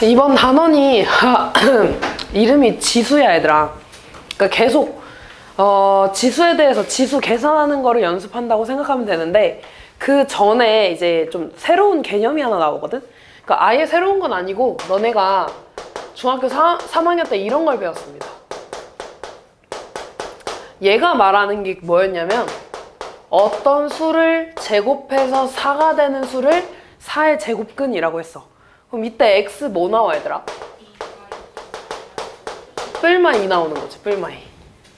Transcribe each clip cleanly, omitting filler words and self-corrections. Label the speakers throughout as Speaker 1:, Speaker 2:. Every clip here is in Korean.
Speaker 1: 이번 단원이 이름이 지수야 얘들아. 그러니까 계속 지수에 대해서 지수 계산하는 거를 연습한다고 생각하면 되는데 그 전에 이제 좀 새로운 개념이 하나 나오거든. 그러니까 아예 새로운 건 아니고 너네가 중학교 3학년 때 이런 걸 배웠습니다. 얘가 말하는 게 뭐였냐면 어떤 수를 제곱해서 4가 되는 수를 4의 제곱근이라고 했어. 그럼 이때 x 뭐 나와 얘들아? 뿔마 2 나오는 거지. 뿔마 2.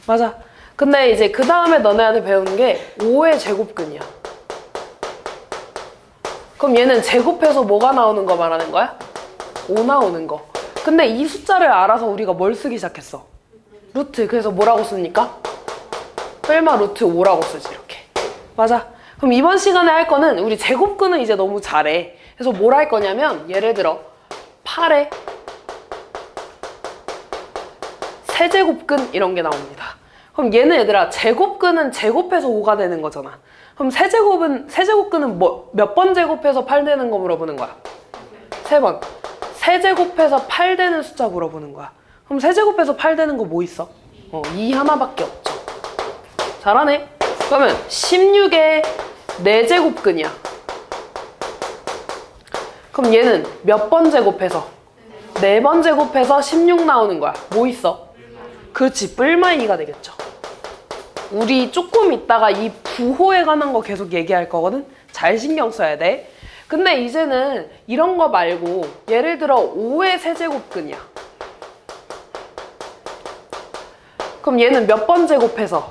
Speaker 1: 맞아. 근데 이제 그 다음에 너네한테 배우는 게 5의 제곱근이야. 그럼 얘는 제곱해서 뭐가 나오는 거 말하는 거야? 5 나오는 거. 근데 이 숫자를 알아서 우리가 뭘 쓰기 시작했어? 루트. 그래서 뭐라고 씁니까? 뿔마 루트 5라고 쓰지 이렇게. 맞아. 그럼 이번 시간에 할 거는 우리 제곱근은 이제 너무 잘해. 그래서 뭘 할 거냐면 예를 들어 8의 세제곱근 이런 게 나옵니다. 그럼 얘는 얘들아 제곱근은 제곱해서 5가 되는 거잖아. 그럼 세제곱근은 몇 번 제곱해서 8 되는 거 물어보는 거야? 3번. 세제곱해서 8 되는 숫자 물어보는 거야. 그럼 세제곱해서 8 되는 거 뭐 있어? 2 하나밖에 없죠. 잘하네. 그러면 16의 4제곱근이야. 그럼 얘는 몇 번 제곱해서? 4번 제곱해서 16 나오는 거야. 뭐 있어? 그렇지. 뿔마 2가 되겠죠. 우리 조금 있다가 이 부호에 관한 거 계속 얘기할 거거든? 잘 신경 써야 돼. 근데 이제는 이런 거 말고 예를 들어 5의 세제곱근이야. 그럼 얘는 몇 번 제곱해서?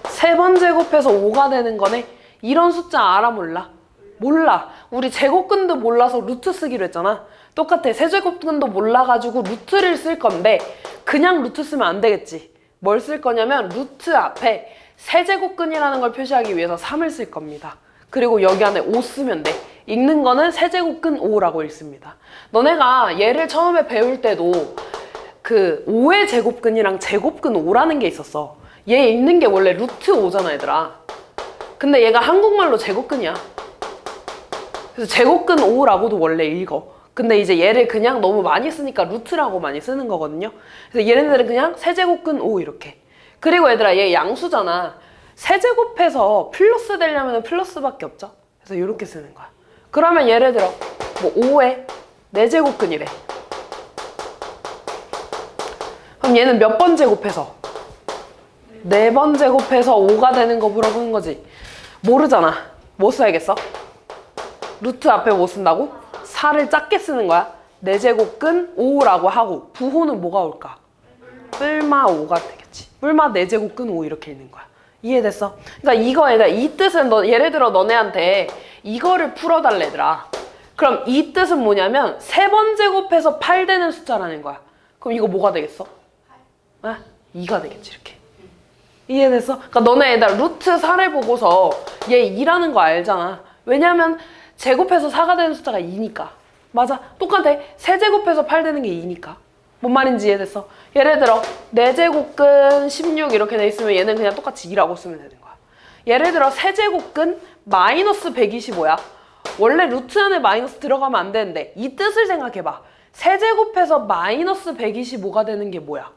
Speaker 1: 3번 제곱해서 5가 되는 거네? 이런 숫자 알아 몰라? 몰라. 우리 제곱근도 몰라서 루트 쓰기로 했잖아. 똑같아. 세제곱근도 몰라가지고 루트를 쓸 건데 그냥 루트 쓰면 안 되겠지. 뭘 쓸 거냐면 루트 앞에 세제곱근이라는 걸 표시하기 위해서 3을 쓸 겁니다. 그리고 여기 안에 5 쓰면 돼. 읽는 거는 세제곱근 5라고 읽습니다. 너네가 얘를 처음에 배울 때도 그 5의 제곱근이랑 제곱근 5라는 게 있었어. 얘 읽는 게 원래 루트 5잖아 얘들아. 근데 얘가 한국말로 제곱근이야. 그래서 제곱근 5라고도 원래 읽어. 근데 이제 얘를 그냥 너무 많이 쓰니까 루트라고 많이 쓰는 거거든요. 그래서 얘네들은 그냥 세제곱근 5 이렇게. 그리고 얘들아 얘 양수잖아. 세제곱해서 플러스 되려면 플러스밖에 없죠. 그래서 이렇게 쓰는 거야. 그러면 예를 들어 뭐 5의 4제곱근이래. 그럼 얘는 몇 번 제곱해서? 4번 제곱해서 5가 되는 거 물어보는 거지. 모르잖아. 뭐 써야겠어? 루트 앞에 뭐 쓴다고? 4를 작게 쓰는 거야. 4제곱근 5라고 하고 부호는 뭐가 올까? 뿔마 5가 되겠지. 뿔마 4제곱근 5 이렇게 있는 거야. 이해됐어? 그러니까 이거에다 이 뜻은 예를 들어 너네한테 이거를 풀어달래 얘들아. 그럼 이 뜻은 뭐냐면 3번 제곱해서 8 되는 숫자라는 거야. 그럼 이거 뭐가 되겠어? 2가 되겠지 이렇게. 이해됐어? 그러니까 너네 애들 루트 4를 보고서 얘 2라는 거 알잖아. 왜냐면 제곱해서 4가 되는 숫자가 2니까. 맞아. 똑같아. 세제곱해서 8 되는 게 2니까. 뭔 말인지 이해됐어? 예를 들어 4제곱근 16 이렇게 돼 있으면 얘는 그냥 똑같이 2라고 쓰면 되는 거야. 예를 들어 세제곱근 마이너스 125야. 원래 루트 안에 마이너스 들어가면 안 되는데 이 뜻을 생각해봐. 세제곱해서 마이너스 125가 되는 게 뭐야?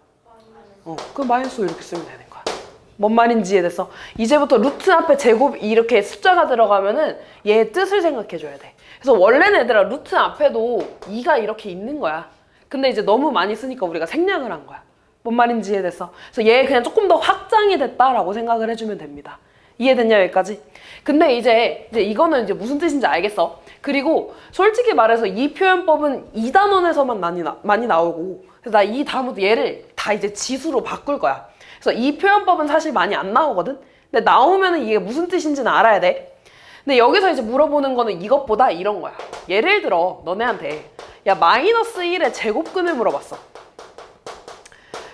Speaker 1: 그 마이너스 이렇게 쓰면 되는 거야. 뭔 말인지 이해됐어? 이제부터 루트 앞에 제곱 이렇게 숫자가 들어가면은 얘의 뜻을 생각해줘야 돼. 그래서 원래는 얘들아 루트 앞에도 2가 이렇게 있는 거야. 근데 이제 너무 많이 쓰니까 우리가 생략을 한 거야. 뭔 말인지 이해됐어? 그래서 얘 그냥 조금 더 확장이 됐다라고 생각을 해주면 됩니다. 이해됐냐 여기까지? 근데 이제 이거는 이제 무슨 뜻인지 알겠어. 그리고 솔직히 말해서 이 표현법은 2단원에서만 많이 나오고 그래서 나 이 다음부터 얘를 다 이제 지수로 바꿀 거야. 그래서 이 표현법은 사실 많이 안 나오거든? 근데 나오면은 이게 무슨 뜻인지는 알아야 돼. 근데 여기서 이제 물어보는 거는 이것보다 이런 거야. 예를 들어 너네한테 야 마이너스 1의 제곱근을 물어봤어.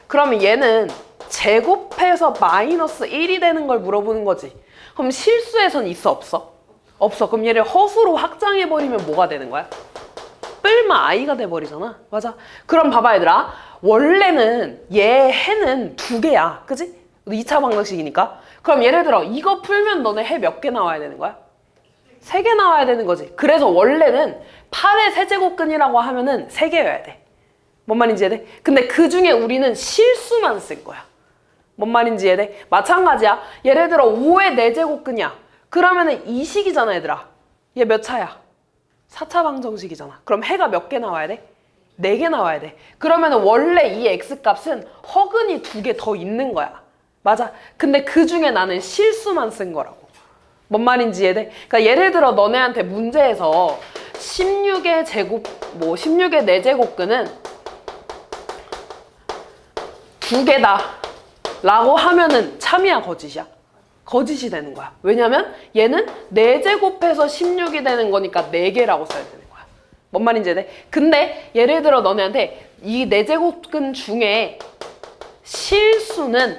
Speaker 1: 그러면 얘는 제곱해서 마이너스 1이 되는 걸 물어보는 거지. 그럼 실수에선 있어 없어? 없어. 그럼 얘를 허수로 확장해버리면 뭐가 되는 거야? 뿔마 i가 돼버리잖아. 맞아. 그럼 봐봐 얘들아. 원래는 얘 해는 2개야. 그지? 2차 방정식이니까. 그럼 예를 들어 이거 풀면 너네 해 몇 개 나와야 되는 거야? 3개 나와야 되는 거지. 그래서 원래는 8의 세제곱근이라고 하면은 3개여야 돼. 뭔 말인지 이해돼? 근데 그 중에 우리는 실수만 쓴 거야. 뭔 말인지 이해돼? 마찬가지야. 예를 들어 5의 4제곱근이야. 그러면은 2식이잖아, 얘들아. 얘 몇 차야? 4차 방정식이잖아. 그럼 해가 몇 개 나와야 돼? 4개 나와야 돼. 그러면은 원래 이 x값은 허근이 2개 더 있는 거야. 맞아. 근데 그 중에 나는 실수만 쓴 거라고. 뭔 말인지 이해돼? 그러니까 예를 들어 너네한테 문제에서 16의 4제곱근은 2개다 라고 하면은 참이야, 거짓이야? 거짓이 되는 거야. 왜냐면 얘는 4제곱해서 16이 되는 거니까 4개라고 써야 되는 거야. 뭔 말인지 이해돼? 근데 예를 들어 너네한테 이 4제곱근 중에 실수는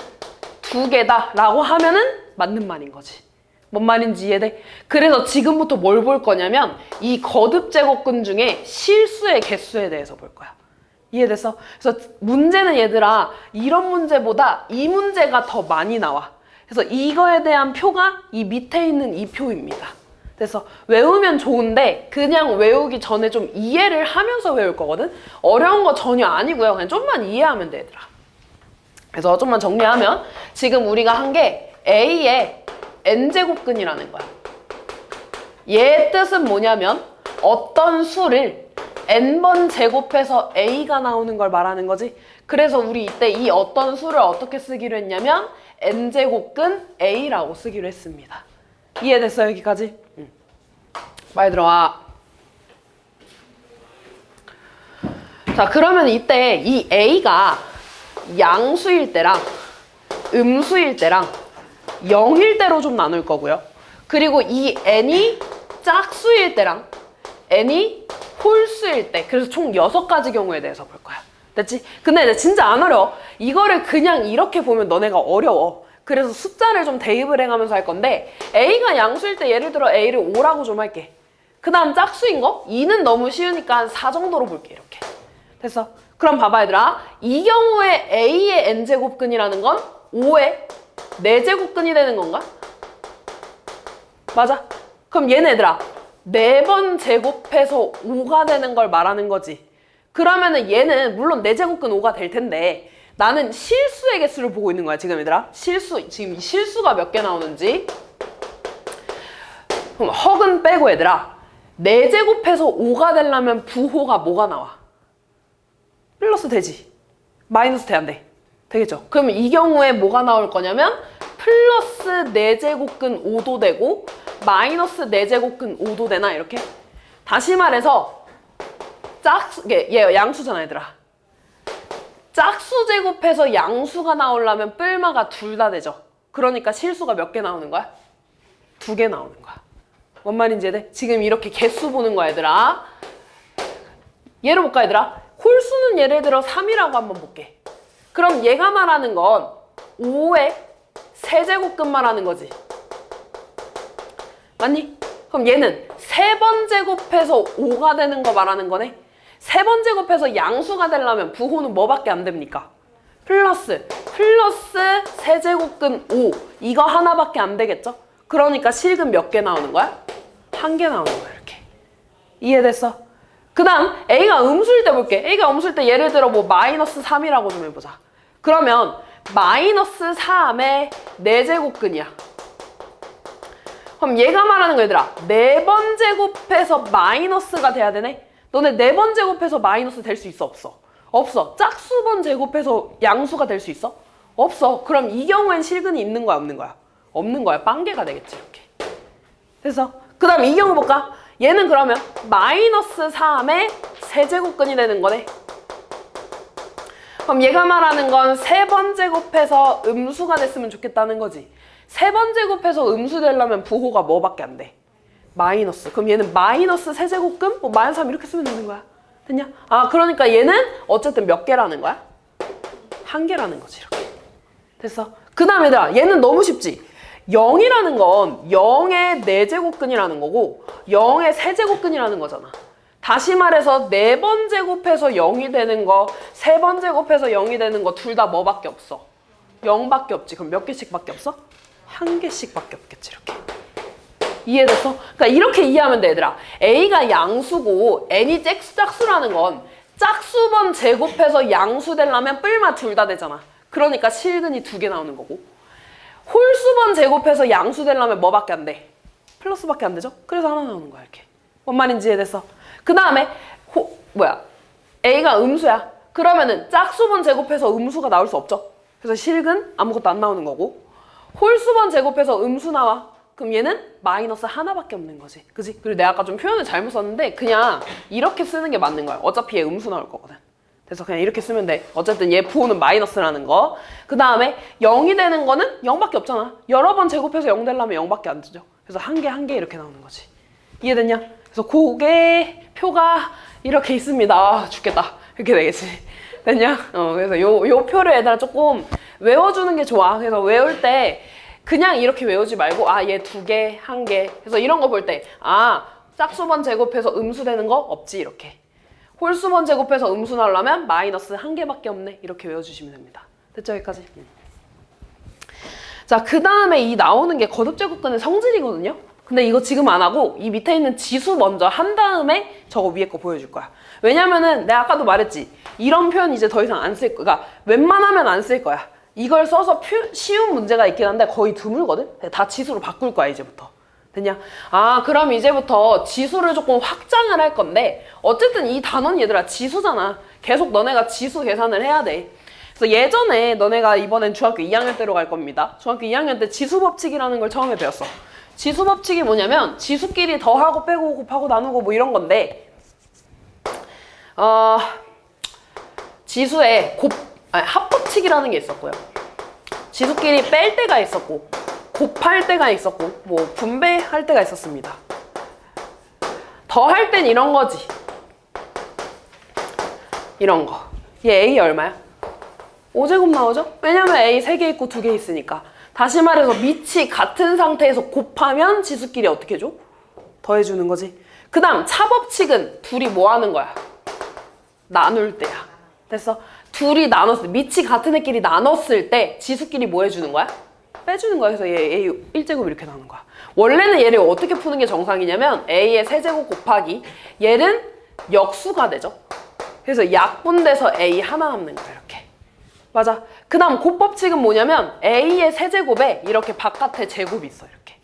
Speaker 1: 2개다 라고 하면은 맞는 말인 거지. 뭔 말인지 이해돼? 그래서 지금부터 뭘 볼 거냐면 이 거듭제곱근 중에 실수의 개수에 대해서 볼 거야. 이해됐어? 그래서 문제는 얘들아 이런 문제보다 이 문제가 더 많이 나와. 그래서 이거에 대한 표가 이 밑에 있는 이 표입니다. 그래서 외우면 좋은데 그냥 외우기 전에 좀 이해를 하면서 외울 거거든? 어려운 거 전혀 아니고요. 그냥 좀만 이해하면 돼, 얘들아. 그래서 좀만 정리하면 지금 우리가 한 게 A의 n제곱근이라는 거야. 얘의 뜻은 뭐냐면 어떤 수를 n번 제곱해서 A가 나오는 걸 말하는 거지. 그래서 우리 이때 이 어떤 수를 어떻게 쓰기로 했냐면 n제곱근 A라고 쓰기로 했습니다. 이해됐어, 여기까지? 응. 빨리 들어와. 자, 그러면 이때 이 A가 양수일 때랑 음수일 때랑 0일 때로 좀 나눌 거고요. 그리고 이 n이 짝수일 때랑 n이 홀수일 때, 그래서 총 6가지 경우에 대해서 볼 거야. 됐지? 근데 진짜 안 어려워. 이거를 그냥 이렇게 보면 너네가 어려워. 그래서 숫자를 좀 대입을 해가면서 할 건데 A가 양수일 때 예를 들어 A를 5라고 좀 할게. 그 다음 짝수인 거? 2는 너무 쉬우니까 4 정도로 볼게. 이렇게. 됐어? 그럼 봐봐, 얘들아. 이 경우에 A의 n제곱근이라는 건 5의 4제곱근이 되는 건가? 맞아? 그럼 얘네들아 4번 제곱해서 5가 되는 걸 말하는 거지. 그러면은 얘는 물론 4제곱근 5가 될 텐데 나는 실수의 개수를 보고 있는 거야, 지금 얘들아. 실수, 지금 실수가 몇 개 나오는지. 그럼 허근 빼고 얘들아 4제곱해서 5가 되려면 부호가 뭐가 나와? 플러스 되지. 마이너스 돼, 안 돼? 되겠죠? 그러면 이 경우에 뭐가 나올 거냐면 플러스 4제곱근 5도 되고 마이너스 4제곱근 5도 되나? 이렇게. 다시 말해서 얘 양수잖아, 얘들아. 짝수 제곱해서 양수가 나오려면 뿔마가 둘 다 되죠. 그러니까 실수가 몇 개 나오는 거야? 2개 나오는 거야. 뭔 말인지 이해돼? 지금 이렇게 개수 보는 거야, 얘들아. 예를 볼까, 얘들아? 홀수는 예를 들어 3이라고 한번 볼게. 그럼 얘가 말하는 건 5의 세제곱근 말하는 거지. 맞니? 그럼 얘는 3번 제곱해서 5가 되는 거 말하는 거네. 3번 제곱해서 양수가 되려면 부호는 뭐밖에 안 됩니까? 플러스 세제곱근 5. 이거 하나밖에 안 되겠죠? 그러니까 실근 몇 개 나오는 거야? 1개 나오는 거야, 이렇게. 이해됐어? 그 다음 A가 음수일 때 볼게. A가 음수일 때 예를 들어 뭐 마이너스 3이라고 좀 해보자. 그러면 마이너스 3의 4제곱근이야. 그럼 얘가 말하는 거, 얘들아 4번 제곱해서 마이너스가 돼야 되네? 너네 4번 제곱해서 마이너스 될 수 있어, 없어? 없어. 짝수번 제곱해서 양수가 될 수 있어? 없어. 그럼 이 경우엔 실근이 있는 거야, 없는 거야? 없는 거야. 빵개가 되겠지, 이렇게. 됐어? 그 다음 이 경우 볼까? 얘는 그러면 마이너스 3의 세제곱근이 되는 거네. 그럼 얘가 말하는 건 3번 제곱해서 음수가 됐으면 좋겠다는 거지. 3번 제곱해서 음수 되려면 부호가 뭐밖에 안 돼? 마이너스. 그럼 얘는 마이너스 세제곱근? 뭐 마이너스 3 이렇게 쓰면 되는 거야. 됐냐? 아, 그러니까 얘는 어쨌든 몇 개라는 거야? 1개라는 거지, 이렇게. 됐어? 그 다음 얘들아, 얘는 너무 쉽지? 0이라는 건 0의 4제곱근이라는 거고 0의 세제곱근이라는 거잖아. 다시 말해서 4번 제곱해서 0이 되는 거, 3번 제곱해서 0이 되는 거 둘 다 뭐밖에 없어? 0밖에 없지. 그럼 몇 개씩밖에 없어? 1개씩밖에 없겠지, 이렇게. 이해됐어? 그러니까 이렇게 이해하면 돼, 얘들아. A가 양수고 n이 짝수라는 건 짝수번 제곱해서 양수 되려면 뿔마 둘 다 되잖아. 그러니까 실근이 2개 나오는 거고. 홀수번 제곱해서 양수 되려면 뭐밖에 안 돼? 플러스밖에 안 되죠? 그래서 하나 나오는 거야, 이렇게. 뭔 말인지 이해됐어? 그 다음에 A가 음수야. 그러면은 짝수번 제곱해서 음수가 나올 수 없죠? 그래서 실근 아무것도 안 나오는 거고. 홀수번 제곱해서 음수 나와. 그럼 얘는 마이너스 하나밖에 없는 거지. 그지? 그리고 내가 아까 좀 표현을 잘못 썼는데 그냥 이렇게 쓰는 게 맞는 거야. 어차피 얘 음수 나올 거거든. 그래서 그냥 이렇게 쓰면 돼. 어쨌든 얘 부호는 마이너스라는 거. 그 다음에 0이 되는 거는 0밖에 없잖아. 여러 번 제곱해서 0 되려면 0밖에 안 되죠. 그래서 한 개 이렇게 나오는 거지. 이해됐냐? 그래서 그게 표가 이렇게 있습니다. 아, 죽겠다. 이렇게 되겠지. 됐냐? 그래서 요 표를 얘들아 조금 외워주는 게 좋아. 그래서 외울 때 그냥 이렇게 외우지 말고 얘 2개, 1개. 그래서 이런 거 볼 때 짝수번 제곱해서 음수 되는 거 없지 이렇게. 홀수번 제곱해서 음수 나오려면 마이너스 1개밖에 없네. 이렇게 외워주시면 됩니다. 됐죠? 여기까지? 자, 그 다음에 이 나오는 게 거듭제곱근의 성질이거든요? 근데 이거 지금 안 하고 이 밑에 있는 지수 먼저 한 다음에 저거 위에 거 보여줄 거야. 왜냐면은 내가 아까도 말했지. 이런 표현 이제 더 이상 안 쓸 거야. 그러니까 웬만하면 안 쓸 거야. 이걸 써서 쉬운 문제가 있긴 한데 거의 드물거든? 다 지수로 바꿀 거야, 이제부터. 됐냐? 그럼 이제부터 지수를 조금 확장을 할 건데 어쨌든 이 단원 얘들아 지수잖아. 계속 너네가 지수 계산을 해야 돼. 그래서 예전에 너네가 이번엔 중학교 2학년 때로 갈 겁니다. 중학교 2학년 때 지수법칙이라는 걸 처음에 배웠어. 지수법칙이 뭐냐면 지수끼리 더하고 빼고 곱하고 나누고 뭐 이런 건데 지수에 합법칙이라는 게 있었고요. 지수끼리 뺄 때가 있었고 곱할 때가 있었고 뭐 분배할 때가 있었습니다. 더할 땐 이런 거지. 이런 거. 얘 A 얼마야? 5제곱 나오죠? 왜냐면 A 3개 있고 2개 있으니까. 다시 말해서 밑이 같은 상태에서 곱하면 지수끼리 어떻게 해줘? 더해주는 거지. 그 다음 차법칙은 둘이 뭐 하는 거야? 나눌 때야. 됐어? 둘이 나눴을 때, 밑이 같은 애끼리 나눴을 때 지수끼리 뭐 해주는 거야? 빼주는 거야. 그래서 얘 A 1제곱 이렇게 나오는 거야. 원래는 얘를 어떻게 푸는 게 정상이냐면 A의 세제곱 곱하기 얘는 역수가 되죠. 그래서 약분돼서 A 하나 남는 거야. 이렇게. 맞아. 그 다음 곱법칙은 뭐냐면 A의 세제곱에 이렇게 바깥에 제곱이 있어. 이렇게.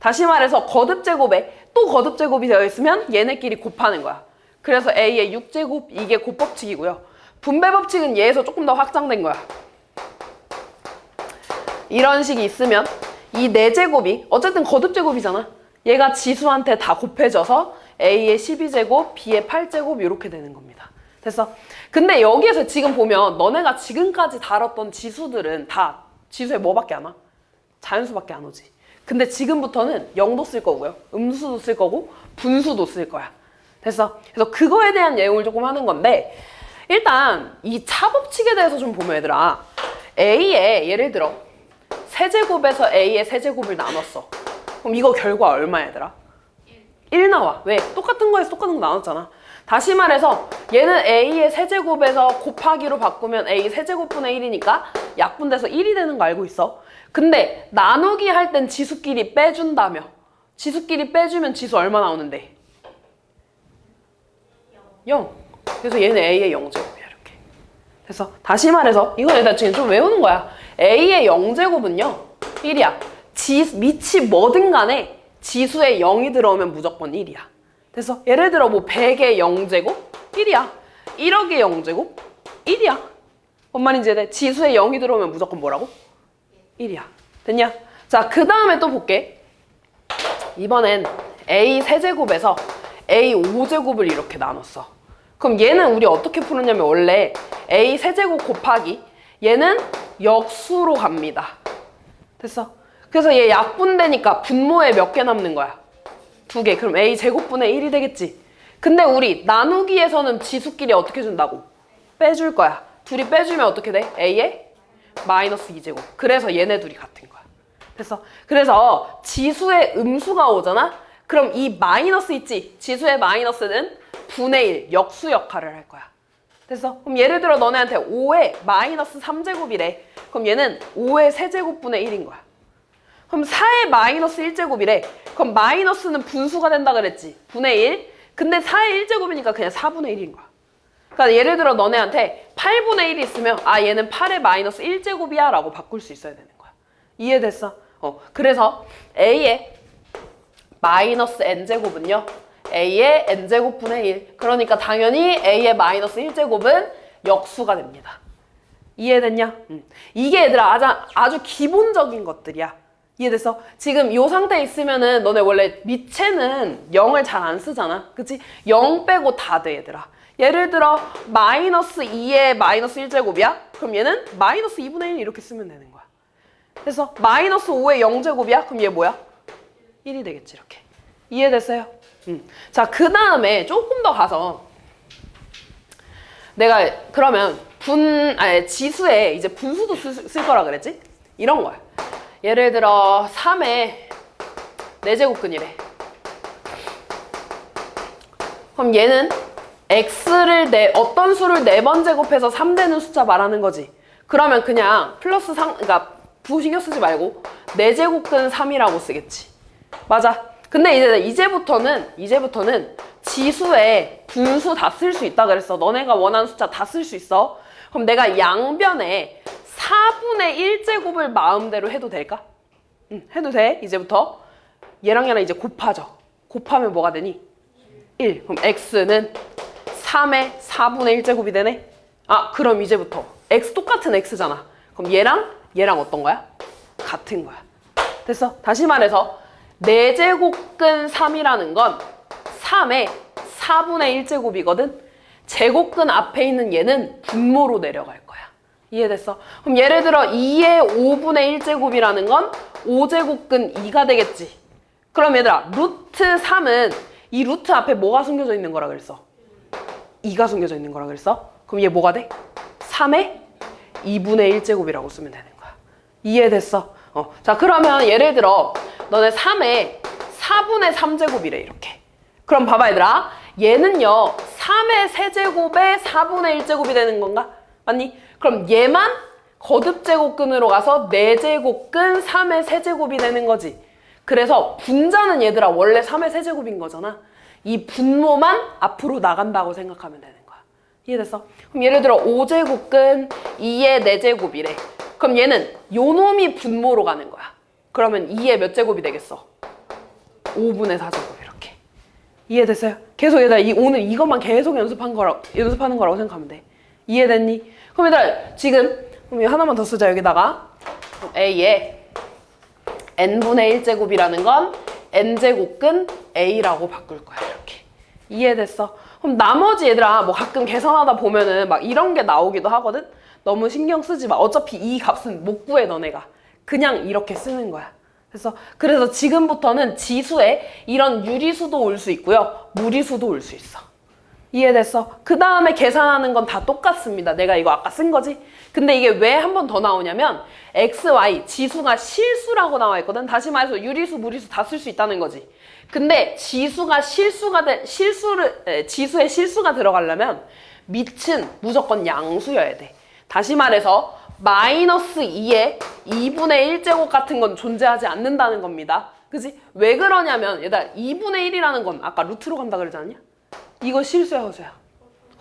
Speaker 1: 다시 말해서 거듭제곱에 또 거듭제곱이 되어 있으면 얘네끼리 곱하는 거야. 그래서 A의 6제곱 이게 곱법칙이고요. 분배법칙은 얘에서 조금 더 확장된 거야. 이런 식이 있으면 이 4제곱이 어쨌든 거듭제곱이잖아. 얘가 지수한테 다 곱해져서 A의 12제곱, B의 8제곱 이렇게 되는 겁니다. 됐어? 근데 여기에서 지금 보면 너네가 지금까지 다뤘던 지수들은 다 지수에 뭐밖에 안 와? 자연수밖에 안 오지. 근데 지금부터는 0도 쓸 거고요. 음수도 쓸 거고 분수도 쓸 거야. 됐어? 그래서 그거에 대한 내용을 조금 하는 건데 일단 이 차법칙에 대해서 좀 보면 얘들아 A의 예를 들어 세제곱에서 A의 세제곱을 나눴어. 그럼 이거 결과 얼마 얘들아? 1 나와. 왜? 똑같은 거에서 똑같은 거 나눴잖아. 다시 말해서 얘는 A의 세제곱에서 곱하기로 바꾸면 A 세제곱분의 1이니까 약분돼서 1이 되는 거 알고 있어. 근데 나누기 할 땐 지수끼리 빼준다며. 지수끼리 빼주면 지수 얼마 나오는데? 0. 그래서 얘는 A의 0제곱이야 이렇게. 그래서 다시 말해서 이거 일단 지금 좀 외우는 거야. A의 0제곱은요 1이야. 밑이 뭐든 간에 지수에 0이 들어오면 무조건 1이야. 그래서 예를 들어 뭐 100의 0제곱 1이야. 1억의 0제곱 1이야. 뭔 말인지 이해? 지수에 0이 들어오면 무조건 뭐라고? 1이야. 됐냐? 자, 그 다음에 또 볼게. 이번엔 A 세제곱에서 A 5제곱을 이렇게 나눴어. 그럼 얘는 우리 어떻게 푸느냐면 원래 A 세제곱 곱하기 얘는 역수로 갑니다. 됐어? 그래서 얘 약분되니까 분모에 몇 개 남는 거야? 2개. 그럼 A 제곱분의 1이 되겠지. 근데 우리 나누기에서는 지수끼리 어떻게 준다고? 빼줄 거야. 둘이 빼주면 어떻게 돼? A의 마이너스 2제곱. 그래서 얘네 둘이 같은 거야. 됐어? 그래서 지수의 음수가 오잖아? 그럼 이 마이너스 있지? 지수의 마이너스는 분의 1, 역수 역할을 할 거야. 됐어? 그럼 예를 들어 너네한테 5의 마이너스 3제곱이래. 그럼 얘는 5의 세제곱분의 1인 거야. 그럼 4의 마이너스 1제곱이래. 그럼 마이너스는 분수가 된다 그랬지. 분의 1. 근데 4의 1제곱이니까 그냥 4분의 1인 거야. 그러니까 예를 들어 너네한테 8분의 1이 있으면 아 얘는 8의 마이너스 1제곱이야 라고 바꿀 수 있어야 되는 거야. 이해됐어? 그래서 A의 마이너스 n제곱은요. A의 n제곱분의 1. 그러니까 당연히 A의 마이너스 1제곱은 역수가 됩니다. 이해됐냐? 이게 얘들아 아주 기본적인 것들이야. 이해됐어? 지금 이 상태에 있으면은 너네 원래 밑에는 0을 잘 안 쓰잖아. 그치? 0 빼고 다 돼 얘들아. 예를 들어 마이너스 2의 마이너스 1제곱이야? 그럼 얘는 마이너스 2분의 1 이렇게 쓰면 되는 거야. 그래서 마이너스 5의 0제곱이야? 그럼 얘 뭐야? 1이 되겠지 이렇게. 이해됐어요? 자, 그 다음에 조금 더 가서 내가 그러면 지수에 이제 분수도 쓸 거라 그랬지? 이런 거야. 예를 들어 3의 4제곱근이래. 그럼 얘는 x를 어떤 수를 4번 제곱해서 3 되는 숫자 말하는 거지. 그러면 그냥 플러스 그러니까 부호 신경 쓰지 말고 4제곱근 3이라고 쓰겠지. 맞아. 근데 이제부터는 지수에 분수 다 쓸 수 있다 그랬어. 너네가 원하는 숫자 다 쓸 수 있어. 그럼 내가 양변에 4분의 1제곱을 마음대로 해도 될까? 해도 돼. 이제부터 얘랑 이제 곱하죠. 곱하면 뭐가 되니? 1. 그럼 x는 3의 4분의 1제곱이 되네? 아, 그럼 이제부터 x 똑같은 x잖아. 그럼 얘랑 어떤 거야? 같은 거야. 됐어? 다시 말해서 4제곱근 3이라는 건 3의 4분의 1제곱이거든? 제곱근 앞에 있는 얘는 분모로 내려갈 거야. 이해됐어? 그럼 예를 들어 2의 5분의 1제곱이라는 건 5제곱근 2가 되겠지. 그럼 얘들아, 루트 3은 이 루트 앞에 뭐가 숨겨져 있는 거라 그랬어? 2가 숨겨져 있는 거라 그랬어? 그럼 얘 뭐가 돼? 3의 2분의 1제곱이라고 쓰면 되는 거야. 이해됐어? 자, 그러면 예를 들어 너네 3의 4분의 3제곱이래 이렇게. 그럼 봐봐 얘들아. 얘는요 3의 세제곱의 4분의 1제곱이 되는 건가? 맞니? 그럼 얘만 거듭제곱근으로 가서 4제곱근 3의 세제곱이 되는 거지. 그래서 분자는 얘들아 원래 3의 세제곱인 거잖아. 이 분모만 앞으로 나간다고 생각하면 되는 거야. 이해됐어? 그럼 예를 들어 5제곱근 2의 4제곱이래. 그럼 얘는 요 놈이 분모로 가는 거야. 그러면 2의 몇 제곱이 되겠어? 5분의 4제곱 이렇게. 이해됐어요? 계속 얘들아 오늘 이것만 계속 연습하는 거라고 생각하면 돼. 이해됐니? 그럼 얘들아 지금 하나만 더 쓰자 여기다가. A의 n분의 1제곱이라는 건 n제곱근 A라고 바꿀 거야 이렇게. 이해됐어? 그럼 나머지 얘들아 뭐 가끔 계산하다 보면은 막 이런 게 나오기도 하거든? 너무 신경 쓰지 마. 어차피 이 값은 못 구해 너네가. 그냥 이렇게 쓰는 거야. 그래서 지금부터는 지수에 이런 유리수도 올 수 있고요. 무리수도 올 수 있어. 이해됐어? 그 다음에 계산하는 건 다 똑같습니다. 내가 이거 아까 쓴 거지? 근데 이게 왜 한 번 더 나오냐면 x, y, 지수가 실수라고 나와 있거든. 다시 말해서 유리수, 무리수 다 쓸 수 있다는 거지. 근데 지수에 실수가 들어가려면 밑은 무조건 양수여야 돼. 다시 말해서 마이너스 2의 2분의 1제곱 같은 건 존재하지 않는다는 겁니다. 그치? 왜 그러냐면 얘들아 2분의 1이라는 건 아까 루트로 간다 그러지 않냐? 이거 실수야 허수야?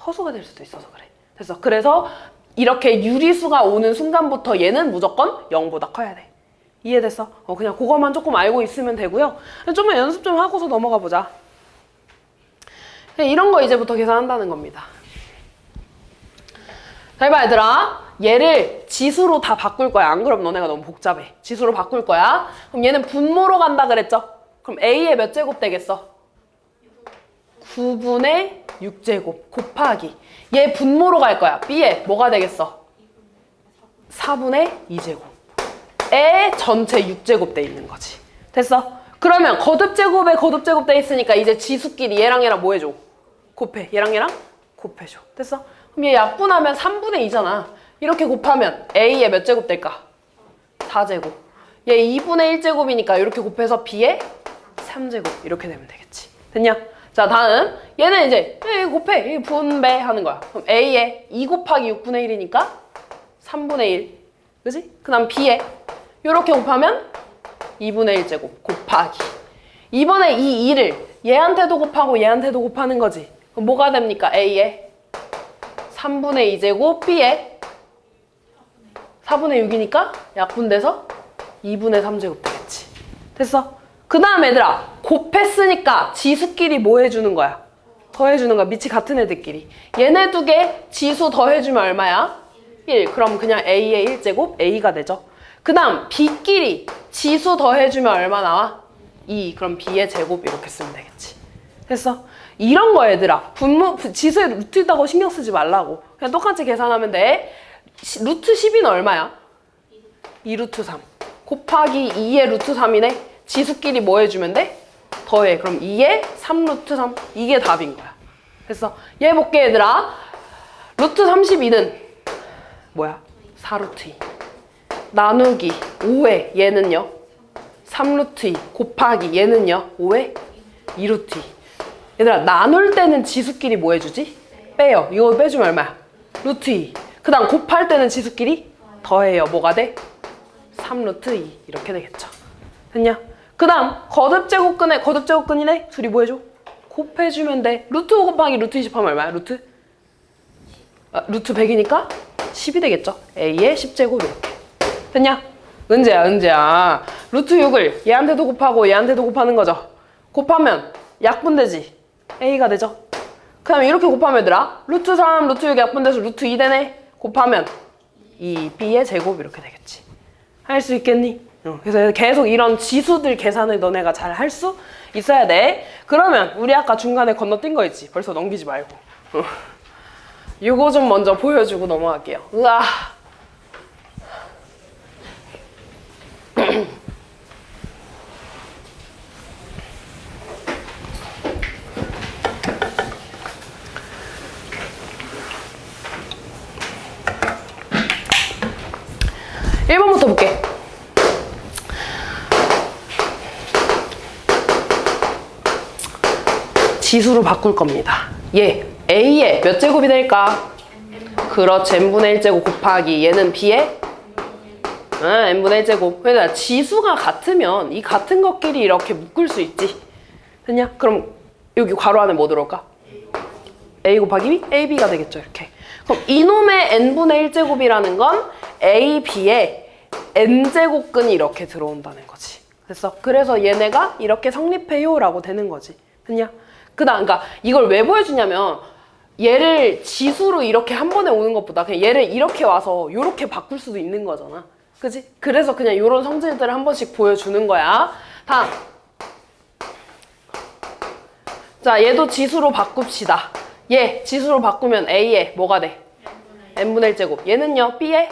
Speaker 1: 허수가 될 수도 있어서 그래. 됐어. 그래서 이렇게 유리수가 오는 순간부터 얘는 무조건 0보다 커야 돼. 이해됐어? 그냥 그것만 조금 알고 있으면 되고요. 좀만 연습 좀 하고서 넘어가 보자. 이런 거 이제부터 계산한다는 겁니다. 잘 봐 얘들아. 얘를 지수로 다 바꿀 거야. 안 그럼 너네가 너무 복잡해. 지수로 바꿀 거야. 그럼 얘는 분모로 간다 그랬죠? 그럼 A의 몇 제곱 되겠어? 9분의 6제곱 곱하기 얘 분모로 갈 거야. B에 뭐가 되겠어? 4분의 2제곱에 전체 6제곱 돼 있는 거지. 됐어? 그러면 거듭제곱에 거듭제곱 돼 있으니까 이제 지수끼리 얘랑 뭐 해줘? 곱해. 얘랑 곱해줘. 됐어? 그럼 얘 약분하면 3분의 2잖아. 이렇게 곱하면 A의 몇 제곱 될까? 4제곱. 얘 2분의 1제곱이니까 이렇게 곱해서 B의 3제곱 이렇게 되면 되겠지. 됐냐? 자 다음 얘는 이제 곱해. 분배하는 거야. 그럼 A의 2 곱하기 6분의 1이니까 3분의 1. 그지? 그 다음 B에 이렇게 곱하면 2분의 1제곱 곱하기. 이번에 이 2를 얘한테도 곱하고 얘한테도 곱하는 거지. 그럼 뭐가 됩니까? A에 3분의 2제곱, B에 4분의 6이니까 약분돼서 2분의 3제곱 되겠지. 됐어? 그 다음 얘들아, 곱했으니까 지수끼리 뭐 해주는 거야? 더해주는 거야. 밑이 같은 애들끼리. 얘네 두 개 지수 더해주면 얼마야? 1. 그럼 그냥 A의 1제곱 A가 되죠. 그 다음 B끼리 지수 더해주면 얼마 나와? 2. 그럼 B의 제곱 이렇게 쓰면 되겠지. 됐어? 이런 거 얘들아. 지수에 루트 있다고 신경 쓰지 말라고. 그냥 똑같이 계산하면 돼. 루트 12는 얼마야? 2루트 3. 곱하기 2의 루트 3이네. 지수끼리 뭐 해주면 돼? 더해. 그럼 2의 3루트 3. 이게 답인 거야. 됐어? 얘 볼게 얘들아. 루트 32는 뭐야? 4루트 2. 나누기 5에 얘는요? 3루트 2 곱하기 얘는요? 5에 2루트 2. 얘들아 나눌 때는 지수끼리 뭐 해주지? 빼요. 이거 빼주면 얼마야? 루트 2. 그 다음 곱할 때는 지수끼리 더해요. 뭐가 돼? 3루트 2 이렇게 되겠죠. 됐냐? 그 다음 거듭제곱근이네. 둘이 뭐 해줘? 곱해주면 돼. 루트 5 곱하기 루트 20 하면 얼마야? 루트 100이니까 10이 되겠죠. A의 10제곱 이렇게. 됐냐? 은재야. 루트 6을 얘한테도 곱하고 얘한테도 곱하는 거죠. 곱하면 약분되지. A가 되죠. 그 다음에 이렇게 곱하면 얘들아 루트 3, 루트 6이 약분돼서 루트 2 되네. 곱하면 2B의 제곱 이렇게 되겠지. 할 수 있겠니? 그래서 계속 이런 지수들 계산을 너네가 잘 할 수 있어야 돼. 그러면 우리 아까 중간에 건너뛴 거 있지. 벌써 넘기지 말고. 이거 좀 먼저 보여주고 넘어갈게요. 으아. (1번부터) 볼게. 지수로 바꿀 겁니다. 얘 A의 몇 제곱이 될까? 그렇지. n분의 1제곱 곱하기 얘는 B의 n분의 1제곱. 그러니까 지수가 같으면 이 같은 것끼리 이렇게 묶을 수 있지. 됐냐? 그럼 여기 괄호 안에 뭐 들어올까? A 곱하기 B? AB가 되겠죠. 이렇게. 그럼 이놈의 n분의 1제곱이라는 건 A, B의 n제곱근이 이렇게 들어온다는 거지. 됐어? 그래서 얘네가 이렇게 성립해요 라고 되는 거지. 됐냐? 그러니까 이걸 왜 보여주냐면 얘를 지수로 이렇게 한 번에 오는 것보다 그냥 얘를 이렇게 와서 이렇게 바꿀 수도 있는 거잖아. 그지? 그래서 그냥 이런 성질들을 한 번씩 보여주는 거야. 다음. 자, 얘도 지수로 바꿉시다. 얘 지수로 바꾸면 A에 뭐가 돼? n분의 1제곱. 얘는요? B에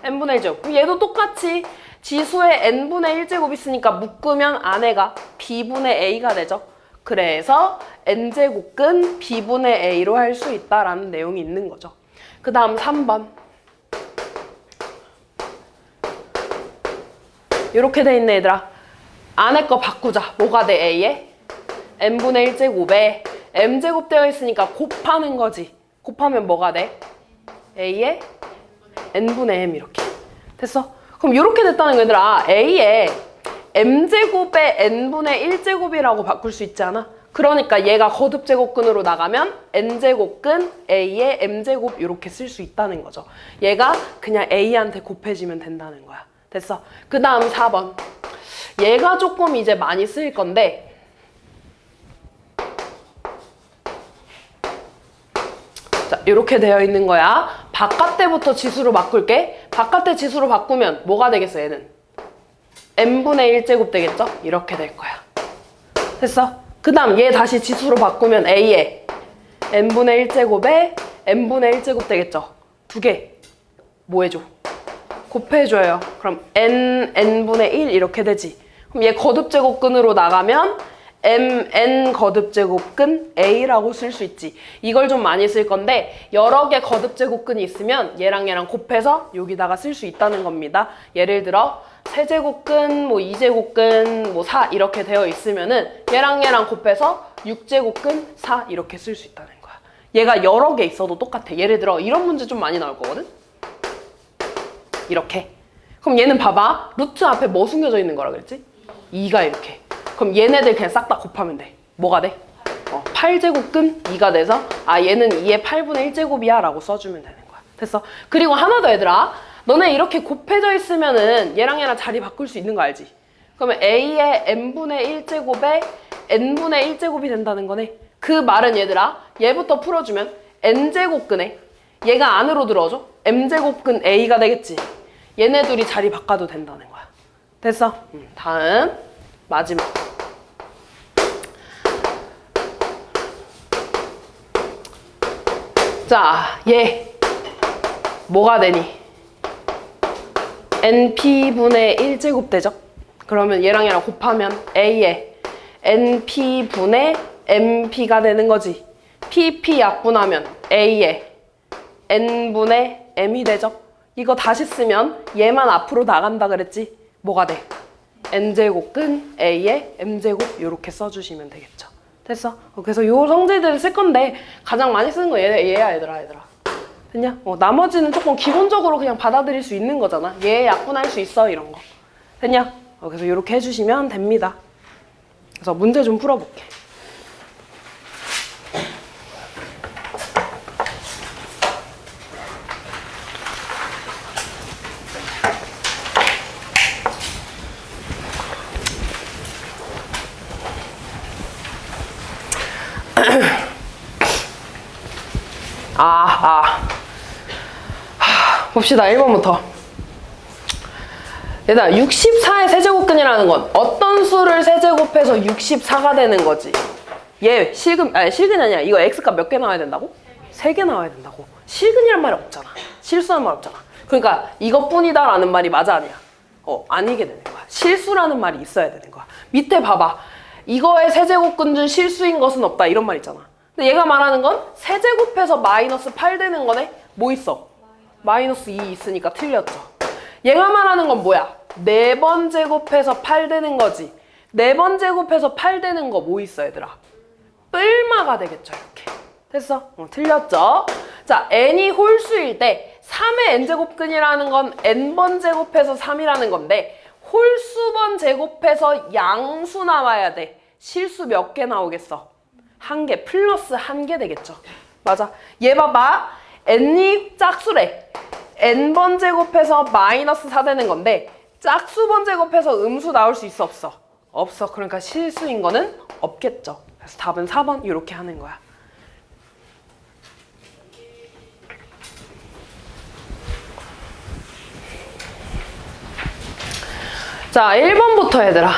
Speaker 1: n분의 1제곱. 얘도 똑같이 지수에 n분의 1제곱 있으니까 묶으면 안에가 B분의 A가 되죠. 그래서 n제곱근 B분의 A로 할 수 있다라는 내용이 있는 거죠. 그 다음 3번. 이렇게 돼 있네 얘들아. 안에 거 바꾸자. 뭐가 돼? A에 n분의 1제곱에 m제곱 되어 있으니까 곱하는 거지. 곱하면 뭐가 돼? A에 n분의 m 이렇게. 됐어? 그럼 이렇게 됐다는 거 얘들아. A에 m제곱에 n분의 1제곱이라고 바꿀 수 있지 않아? 그러니까 얘가 거듭제곱근으로 나가면 n제곱근 A의 m제곱 이렇게 쓸 수 있다는 거죠. 얘가 그냥 A한테 곱해지면 된다는 거야. 됐어? 그 다음 4번. 얘가 조금 이제 많이 쓰일 건데 자, 이렇게 되어 있는 거야. 바깥때부터 지수로 바꿀게. 바깥때 지수로 바꾸면 뭐가 되겠어 얘는? n분의 1제곱 되겠죠? 이렇게 될 거야. 됐어? 그 다음 얘 다시 지수로 바꾸면 A에 n분의 1제곱에 n분의 1제곱 되겠죠? 두 개 뭐 해줘? 곱해줘요. 그럼 n분의 1 이렇게 되지. 그럼 얘 거듭제곱근으로 나가면 n 거듭제곱근 A라고 쓸 수 있지. 이걸 좀 많이 쓸 건데 여러 개 거듭제곱근이 있으면 얘랑 곱해서 여기다가 쓸 수 있다는 겁니다. 예를 들어 세제곱근, 뭐 2제곱근, 뭐 4 이렇게 되어 있으면은 얘랑 곱해서 6제곱근 4 이렇게 쓸 수 있다는 거야. 얘가 여러 개 있어도 똑같아. 예를 들어 이런 문제 좀 많이 나올 거거든? 이렇게. 그럼 얘는 봐봐. 루트 앞에 뭐 숨겨져 있는 거라 그랬지? 2가 이렇게. 그럼 얘네들 그냥 싹 다 곱하면 돼. 뭐가 돼? 8제곱근 2가 돼서 얘는 2의 8분의 1제곱이야 라고 써주면 되는 거야. 됐어? 그리고 하나 더 얘들아. 너네 이렇게 곱해져 있으면은 얘랑 자리 바꿀 수 있는 거 알지? 그러면 a의 n분의 1제곱에 n분의 1제곱이 된다는 거네. 그 말은 얘들아, 얘부터 풀어주면 n제곱근에 얘가 안으로 들어오죠? m제곱근 a가 되겠지. 얘네 둘이 자리 바꿔도 된다는 거야. 됐어? 다음 마지막. 자, 얘 뭐가 되니? np분의 1제곱 되죠? 그러면 얘랑 곱하면 a에 np분의 mp가 되는 거지. pp 약분하면 a에 n분의 m이 되죠? 이거 다시 쓰면 얘만 앞으로 나간다 그랬지? 뭐가 돼? n제곱근 a에 m제곱 이렇게 써주시면 되겠죠. 됐어? 그래서 요 성질들을 쓸 건데 가장 많이 쓰는 거 얘야 얘들아. 됐냐? 나머지는 조금 기본적으로 그냥 받아들일 수 있는 거잖아. 얘 약분할 수 있어 이런 거. 됐냐? 그래서 이렇게 해주시면 됩니다. 그래서 문제 좀 풀어볼게. 봅시다. 1번부터. 얘들아, 64의 세제곱근이라는 건 어떤 수를 세제곱해서 64가 되는 거지. 얘 실근이 아니야. 이거 x값 몇 개 나와야 된다고? 3개 나와야 된다고. 실근이란 말이 없잖아. 실수란 말 없잖아. 그러니까 이것뿐이다 라는 말이 맞아 아니야? 아니게 되는 거야. 실수라는 말이 있어야 되는 거야. 밑에 봐봐. 이거의 세제곱근 중 실수인 것은 없다 이런 말 있잖아. 근데 얘가 말하는 건 세제곱해서 마이너스 8 되는 거네? 뭐 있어? 마이너스 2 있으니까 틀렸죠. 얘가 말하는 건 뭐야? 4번 제곱해서 8 되는 거지. 4번 제곱해서 8 되는 거 뭐 있어 얘들아? 뿔마가 되겠죠 이렇게. 됐어? 틀렸죠? 자, n이 홀수일 때 3의 n제곱근이라는 건 n번 제곱해서 3이라는 건데 홀수번 제곱해서 양수 나와야 돼. 실수 몇 개 나오겠어? 1개 플러스 1개 되겠죠. 맞아. 얘 봐봐. n이 짝수래. n번 제곱해서 마이너스 4 되는 건데 짝수번 제곱해서 음수 나올 수 있어 없어? 없어. 그러니까 실수인 거는 없겠죠. 그래서 답은 4번 이렇게 하는 거야. 자, 1번부터 얘들아.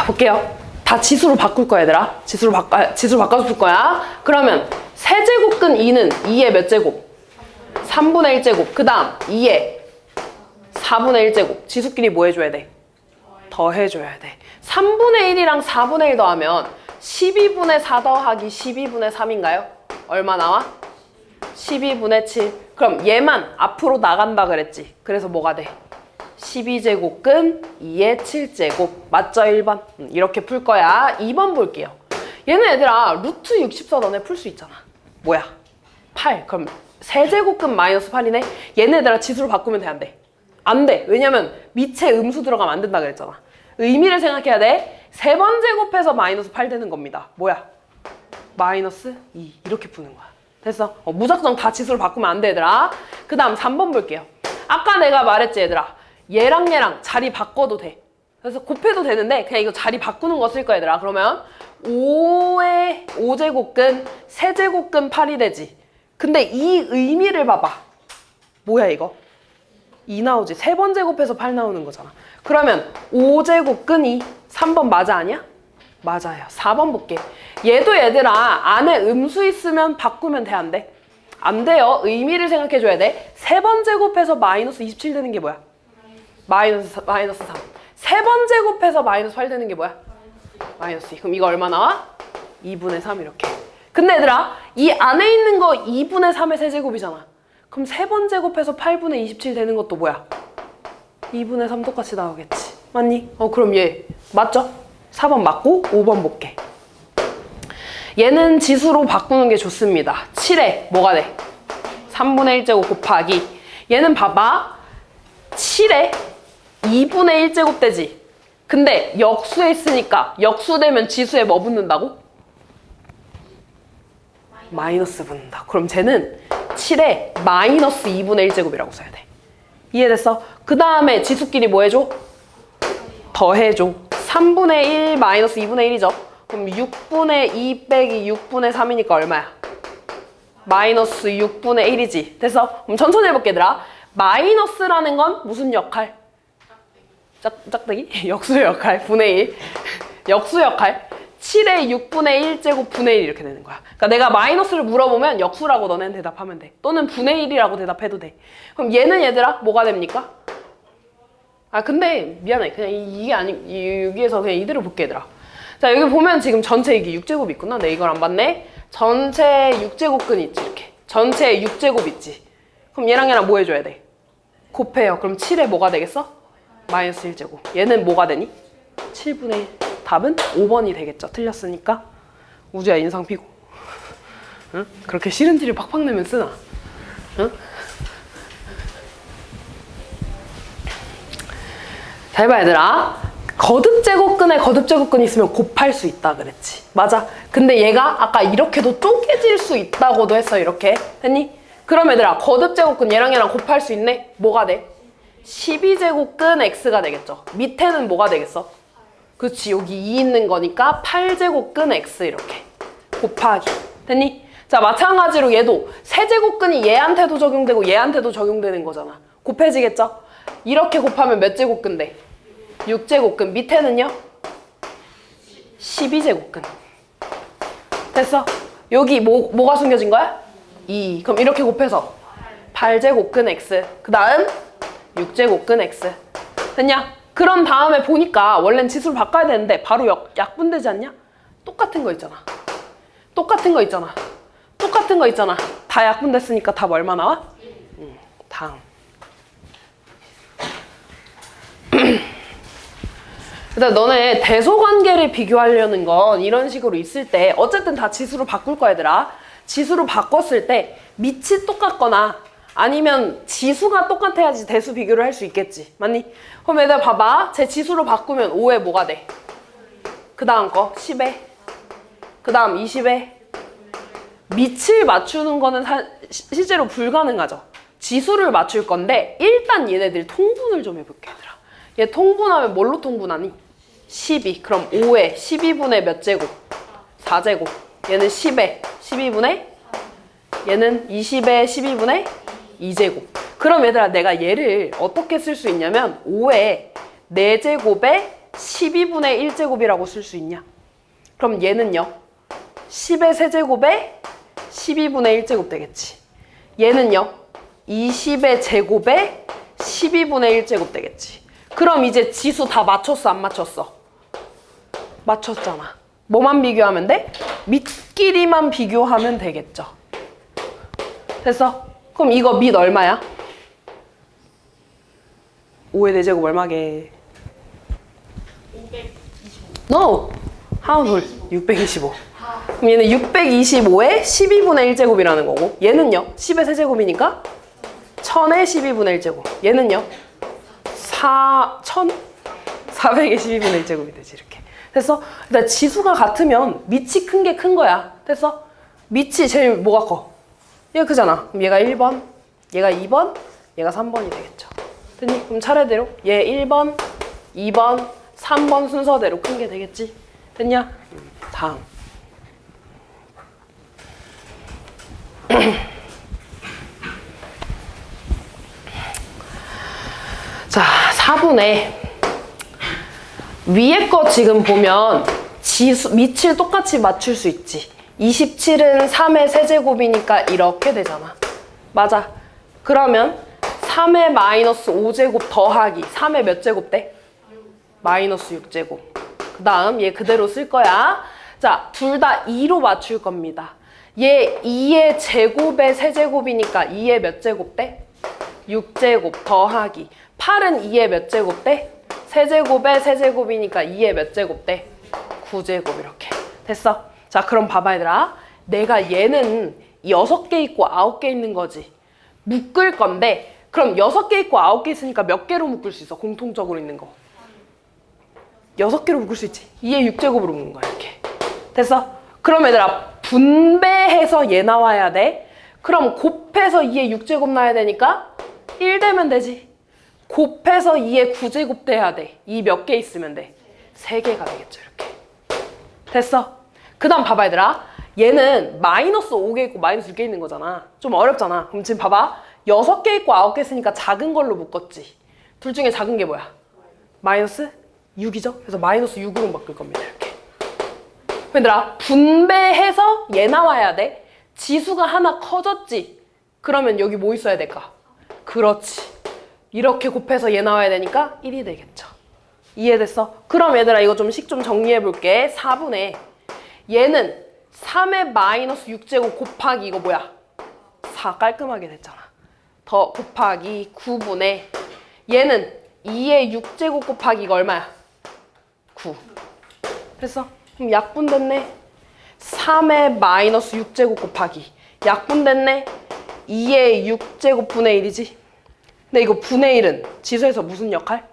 Speaker 1: 볼게요. 다 지수로 바꿀 거야 얘들아. 지수로 바꿔서 풀 거야. 그러면 세제곱근 2는 2의 몇 제곱? 3분의 1제곱. 그 다음 2의 4분의 1제곱. 지수끼리 뭐 해줘야 돼? 더해줘야 돼. 3분의 1이랑 4분의 1 더하면 12분의 4 더하기 12분의 3인가요? 얼마 나와? 12분의 7. 그럼 얘만 앞으로 나간다 그랬지. 그래서 뭐가 돼? 12제곱근 2의 7제곱. 맞죠? 1번. 이렇게 풀 거야. 2번 볼게요. 얘는 얘들아 루트 64 너네 풀 수 있잖아. 뭐야? 8. 그럼 세제곱근 마이너스 8이네? 얘네들아 지수로 바꾸면 돼 안 돼? 안 돼. 왜냐면 밑에 음수 들어가면 안 된다 그랬잖아. 의미를 생각해야 돼. 3번 제곱해서 마이너스 8 되는 겁니다. 뭐야? 마이너스 2. 이렇게 푸는 거야. 됐어? 무작정 다 지수로 바꾸면 안 돼 얘들아. 그 다음 3번 볼게요. 아까 내가 말했지 얘들아. 얘랑 자리 바꿔도 돼. 그래서 곱해도 되는데 그냥 이거 자리 바꾸는 거 쓸 거야 얘들아. 그러면 5의 5제곱근 세제곱근 8이 되지. 근데 이 의미를 봐봐. 뭐야 이거? 2 나오지. 3번 제곱해서 8 나오는 거잖아. 그러면 5제곱근 2. 3번 맞아 아니야? 맞아요. 4번 볼게. 얘도 얘들아 안에 음수 있으면 바꾸면 돼 안 돼? 안 돼요. 의미를 생각해 줘야 돼. 3번 제곱해서 마이너스 27 되는 게 뭐야? 마이너스 3. 3번 제곱해서 마이너스 8 되는 게 뭐야? 마이너스 2. 그럼 이거 얼마 나와? 2분의 3 이렇게. 근데 얘들아 이 안에 있는 거 2분의 3의 세제곱이잖아. 그럼 3번 제곱해서 8분의 27 되는 것도 뭐야? 2분의 3 똑같이 나오겠지. 맞니? 그럼 얘 맞죠? 4번 맞고 5번 볼게. 얘는 지수로 바꾸는 게 좋습니다. 7에 뭐가 돼? 3분의 1제곱 곱하기. 얘는 봐봐. 7에 2분의 1제곱 되지. 근데 역수에 있으니까 역수되면 지수에 뭐 붙는다고? 마이너스 붙는다. 그럼 쟤는 7에 마이너스 2분의 1제곱이라고 써야 돼. 이해됐어? 그 다음에 지수끼리 뭐 해줘? 더해줘. 3분의 1 마이너스 2분의 1이죠. 그럼 6분의 2 빼기 6분의 3이니까 얼마야? 마이너스 6분의 1이지. 됐어? 그럼 천천히 해볼게 얘들아. 마이너스라는 건 무슨 역할? 짝대기? 역수 역할. 분의 1. 역수 역할. 7의 6분의 1제곱 분의 1 이렇게 되는 거야. 그러니까 내가 마이너스를 물어보면 역수라고 너네는 대답하면 돼. 또는 분의 1이라고 대답해도 돼. 그럼 얘는 얘들아 뭐가 됩니까? 아 근데 미안해. 그냥 이게 아니 여기에서 그냥 이대로 볼게 얘들아. 자 여기 보면 지금 전체 이게 6제곱 있구나. 내가 이걸 안 봤네. 전체 6제곱근 있지 이렇게. 전체 6제곱 있지. 그럼 얘랑 뭐 해줘야 돼? 곱해요. 그럼 7에 뭐가 되겠어? 마이너스 1제곱. 얘는 뭐가 되니? 7분의 1. 답은 5번이 되겠죠. 틀렸으니까. 우주야 인상 피고. 응? 그렇게 싫은 티를 팍팍 내면 쓰나? 응? 잘 봐 얘들아. 거듭제곱근에 거듭제곱근 있으면 곱할 수 있다 그랬지. 맞아. 근데 얘가 아까 이렇게도 쪼개질 수 있다고도 했어. 이렇게. 됐니? 그럼 얘들아 거듭제곱근 얘랑 곱할 수 있네? 뭐가 돼? 12제곱근 x가 되겠죠. 밑에는 뭐가 되겠어? 그치 여기 2 있는 거니까 8제곱근 x 이렇게 곱하기. 됐니? 자 마찬가지로 얘도 세제곱근이 얘한테도 적용되고 얘한테도 적용되는 거잖아. 곱해지겠죠? 이렇게 곱하면 몇 제곱근 돼? 6제곱근. 밑에는요? 12제곱근. 됐어? 여기 뭐가 숨겨진 거야? 2. 그럼 이렇게 곱해서 8제곱근 x. 그 다음 6제곱근 x. 됐냐? 그런 다음에 보니까 원래는 지수를 바꿔야 되는데 바로 약분되지 않냐? 똑같은 거 있잖아. 똑같은 거 있잖아. 똑같은 거 있잖아. 다 약분됐으니까 답 얼마 나와? 다음. 일단 너네 대소관계를 비교하려는 건 이런 식으로 있을 때 어쨌든 다 지수로 바꿀 거야 얘들아. 지수로 바꿨을 때 밑이 똑같거나 아니면 지수가 똑같아야지 대수 비교를 할 수 있겠지. 맞니? 그럼 얘들아 봐봐. 제 지수로 바꾸면 5에 뭐가 돼? 그 다음 거 10에 그 다음 20에 밑을 맞추는 거는 실제로 불가능하죠. 지수를 맞출 건데 일단 얘네들 통분을 좀 해볼게 얘들아. 얘 통분하면 뭘로 통분하니? 12. 그럼 5에 12분의 몇 제곱? 4제곱. 얘는 10에 12분의 얘는 20에 12분의 2제곱. 그럼 얘들아 내가 얘를 어떻게 쓸 수 있냐면 5에 4제곱에 12분의 1제곱이라고 쓸 수 있냐? 그럼 얘는요 10의 세제곱에 12분의 1제곱 되겠지. 얘는요 20의 제곱에 12분의 1제곱 되겠지. 그럼 이제 지수 다 맞췄어 안 맞췄어? 맞췄잖아. 뭐만 비교하면 돼? 밑끼리만 비교하면 되겠죠. 됐어? 그럼 이거 밑 얼마야? 5의 4제곱 얼마게? 525. No! 하우솔 625. 그럼 얘는 625에 12분의 1제곱이라는 거고 얘는요 10의 세제곱이니까 1000의 12분의 1제곱. 얘는요 400의 12분의 1제곱이 되지 이렇게. 됐어? 일단 지수가 같으면 밑이 큰 게 큰 거야. 됐어? 밑이 제일 뭐가 커? 얘가 크잖아. 그럼 얘가 1번, 얘가 2번, 얘가 3번이 되겠죠. 됐니? 그럼 차례대로 얘 1번, 2번, 3번 순서대로 큰 게 되겠지. 됐냐? 다음. 자, 4분의 위에 거 지금 보면 지수 밑을 똑같이 맞출 수 있지. 27은 3의 세제곱이니까 이렇게 되잖아. 맞아. 그러면 3의 마이너스 5제곱 더하기 3의 몇 제곱 돼? 마이너스 6제곱. 그 다음 얘 그대로 쓸 거야. 자, 둘 다 2로 맞출 겁니다. 얘 2의 제곱의 세제곱이니까 2의 몇 제곱 돼? 6제곱 더하기 8은 2의 몇 제곱 돼? 세제곱의 세제곱이니까 2의 몇 제곱 돼? 9제곱 이렇게. 됐어? 자, 그럼 봐봐 얘들아. 내가 얘는 6개 있고 9개 있는 거지. 묶을 건데 그럼 6개 있고 9개 있으니까 몇 개로 묶을 수 있어? 공통적으로 있는 거. 6개로 묶을 수 있지. 2의 6제곱으로 묶는 거야, 이렇게. 됐어? 그럼 얘들아, 분배해서 얘 나와야 돼. 그럼 곱해서 2의 6제곱 나와야 되니까 1 되면 되지. 곱해서 2의 9제곱 돼야 돼. 2 몇 개 있으면 돼? 3개가 되겠죠, 이렇게. 됐어? 그 다음 봐봐, 얘들아. 얘는 마이너스 5개 있고 마이너스 6개 있는 거잖아. 좀 어렵잖아. 그럼 지금 봐봐. 6개 있고 9개 있으니까 작은 걸로 묶었지. 둘 중에 작은 게 뭐야? 마이너스 6이죠? 그래서 마이너스 6으로 바꿀 겁니다, 이렇게. 얘들아, 분배해서 얘 나와야 돼. 지수가 하나 커졌지? 그러면 여기 뭐 있어야 될까? 그렇지. 이렇게 곱해서 얘 나와야 되니까 1이 되겠죠. 이해됐어? 그럼 얘들아, 이거 좀 식 좀 정리해 볼게. 4분의 얘는 3의 마이너스 6제곱 곱하기 이거 뭐야? 4 깔끔하게 됐잖아. 더 곱하기 9분의 얘는 2의 6제곱 곱하기 이거 얼마야? 9. 됐어? 그럼 약분됐네. 3의 마이너스 6제곱 곱하기 약분됐네. 2의 6제곱 분의 1이지. 근데 이거 분의 1은 지수에서 무슨 역할?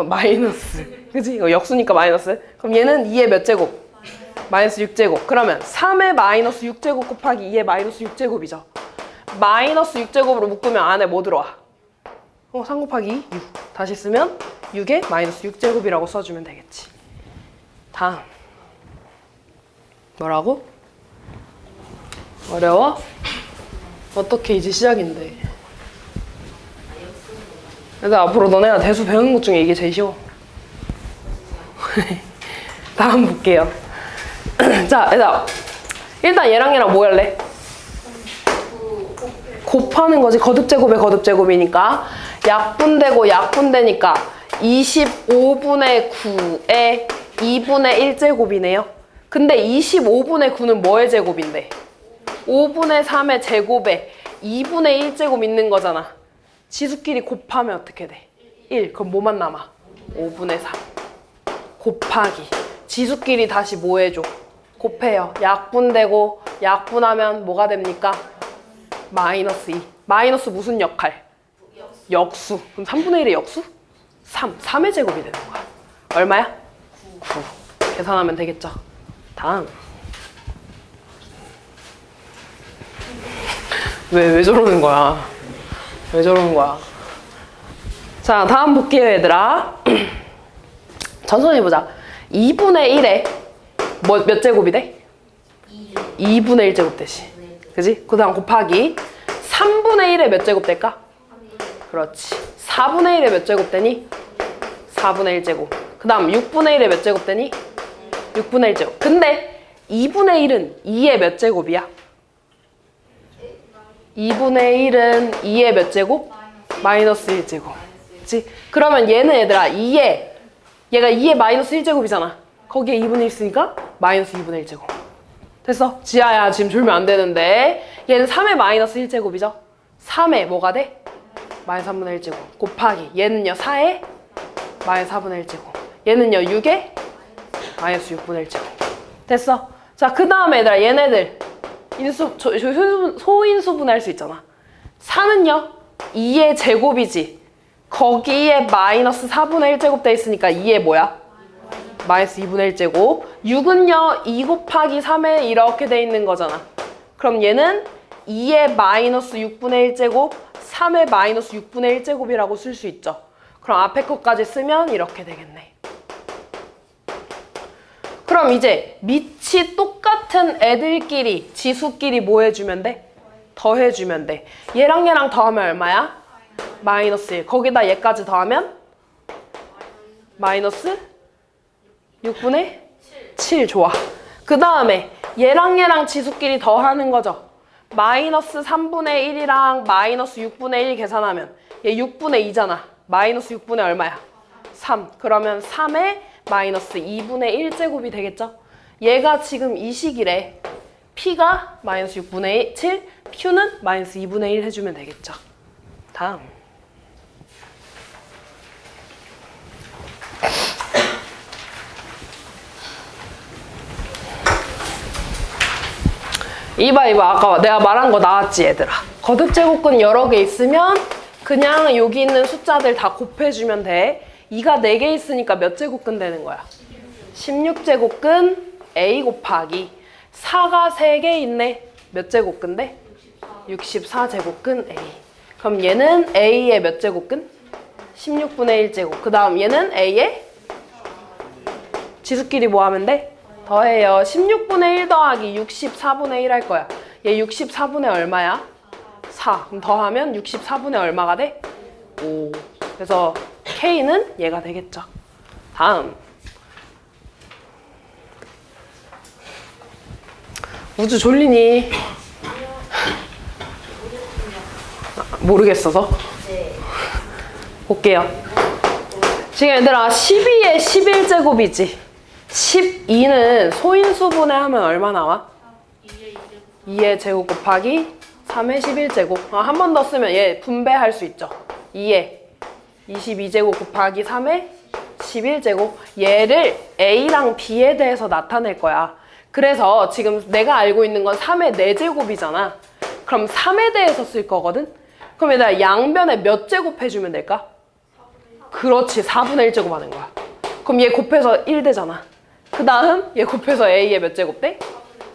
Speaker 1: 마이너스. 그치? 이거 역수니까 마이너스. 그럼 얘는 2의 몇 제곱? 마이너스 6제곱. 그러면 3의 마이너스 6제곱 곱하기 2의 마이너스 6제곱이죠. 마이너스 6제곱으로 묶으면 안에 뭐 들어와? 3 곱하기 6. 다시 쓰면 6의 마이너스 6제곱이라고 써주면 되겠지. 다음. 뭐라고? 어려워? 어떻게 이제 시작인데. 그래서 앞으로 너네가 대수 배우는 것 중에 이게 제일 쉬워. 다음 볼게요. 자, 일단 얘랑 얘랑 뭐 할래? 곱하는 거지. 거듭제곱에 거듭제곱이니까 약분되고 약분되니까 25분의 9에 2분의 1제곱이네요. 근데 25분의 9는 뭐의 제곱인데? 5분의 3의 제곱에 2분의 1제곱 있는 거잖아. 지수끼리 곱하면 어떻게 돼? 1. 그럼 뭐만 남아? 5분의 3 곱하기 지수끼리 다시 뭐 해줘? 곱해요. 약분되고 약분하면 뭐가 됩니까? 마이너스 2. 마이너스 무슨 역할? 역수. 그럼 3분의 1의 역수? 3. 3의 제곱이 되는 거야. 얼마야? 9. 계산하면 되겠죠. 다음. 왜 저러는 거야? 왜 저러는 거야? 자, 다음 볼게요, 얘들아. 천천히 해보자. 2분의 1에 몇 제곱이 돼? 2분의 1제곱 되지. 그지? 그 다음 곱하기 3분의 1에 몇 제곱 될까? 그렇지. 4분의 1에 몇 제곱 되니? 4분의 1제곱. 그 다음 6분의 1에 몇 제곱 되니? 6분의 1제곱. 근데 2분의 1은 2의 몇 제곱이야? 2분의 1은 2의 몇 제곱? 마이너스 1제곱. 그치? 그러면 얘는 얘들아 얘가 2의 마이너스 1제곱이잖아. 거기에 2분의 1 있으니까 마이너스 2분의 1제곱. 됐어? 지아야 지금 줄면 안 되는데 얘는 3의 마이너스 1제곱이죠? 3의 뭐가 돼? 마이너스 3분의 1제곱 곱하기 얘는요 4의 마이너스 4분의 1제곱 얘는요 6의 마이너스 6분의 1제곱. 됐어? 자, 그 다음에 얘들아 얘네들 소인수분 할 수 있잖아. 4는요 2의 제곱이지. 거기에 마이너스 4분의 1제곱 돼 있으니까 2의 뭐야? 마이너스 2분의 1제곱. 6은요 2 곱하기 3에 이렇게 돼 있는 거잖아. 그럼 얘는 2의 마이너스 6분의 1제곱 3의 마이너스 6분의 1제곱이라고 쓸 수 있죠. 그럼 앞에 것까지 쓰면 이렇게 되겠네. 그럼 이제 밑이 똑같은 애들끼리 지수끼리 뭐 해주면 돼? 더해주면 돼. 얘랑 얘랑 더하면 얼마야? 마이너스 1. 거기다 얘까지 더하면 마이너스 6분의 7. 좋아. 그 다음에 얘랑 얘랑 지수끼리 더하는 거죠. 마이너스 3분의 1이랑 마이너스 6분의 1 계산하면 얘 6분의 2잖아. 마이너스 6분의 얼마야? 3. 그러면 3의 마이너스 2분의 1제곱이 되겠죠? 얘가 지금 이 식이래. P가 마이너스 6분의 7, Q는 마이너스 2분의 1 해주면 되겠죠. 다음. 이봐 아까 내가 말한 거 나왔지 얘들아. 거듭제곱근 여러 개 있으면 그냥 여기 있는 숫자들 다 곱해주면 돼. 2가 4개 있으니까 몇 제곱근 되는 거야? 16제곱근 A 곱하기 4가 3개 있네. 몇 제곱근 돼? 64제곱근 A. 그럼 얘는 A의 몇 제곱근? 16분의 1제곱. 그 다음 얘는 A의 지수끼리 뭐 하면 돼? 더해요. 16분의 1 더하기 64분의 1 할 거야. 얘 64분의 얼마야? 4. 그럼 더하면 64분의 얼마가 돼? 5. 그래서 K는 얘가 되겠죠. 다음. 우주 졸리니? 모르겠어서?
Speaker 2: 네.
Speaker 1: 볼게요. 지금 얘들아 12의 11제곱이지. 12는 소인수분해 하면 얼마 나와? 2의 제곱 곱하기 3의 11제곱. 한 번 더 쓰면 얘 분배할 수 있죠. 2의 22제곱 곱하기 3의 11제곱. 얘를 A랑 B에 대해서 나타낼 거야. 그래서 지금 내가 알고 있는 건 3의 4제곱이잖아. 그럼 3에 대해서 쓸 거거든? 그럼 얘들아 양변에 몇 제곱 해주면 될까? 그렇지. 4분의 1제곱 하는 거야. 그럼 얘 곱해서 1 되잖아. 그 다음 얘 곱해서 A의 몇 제곱 돼?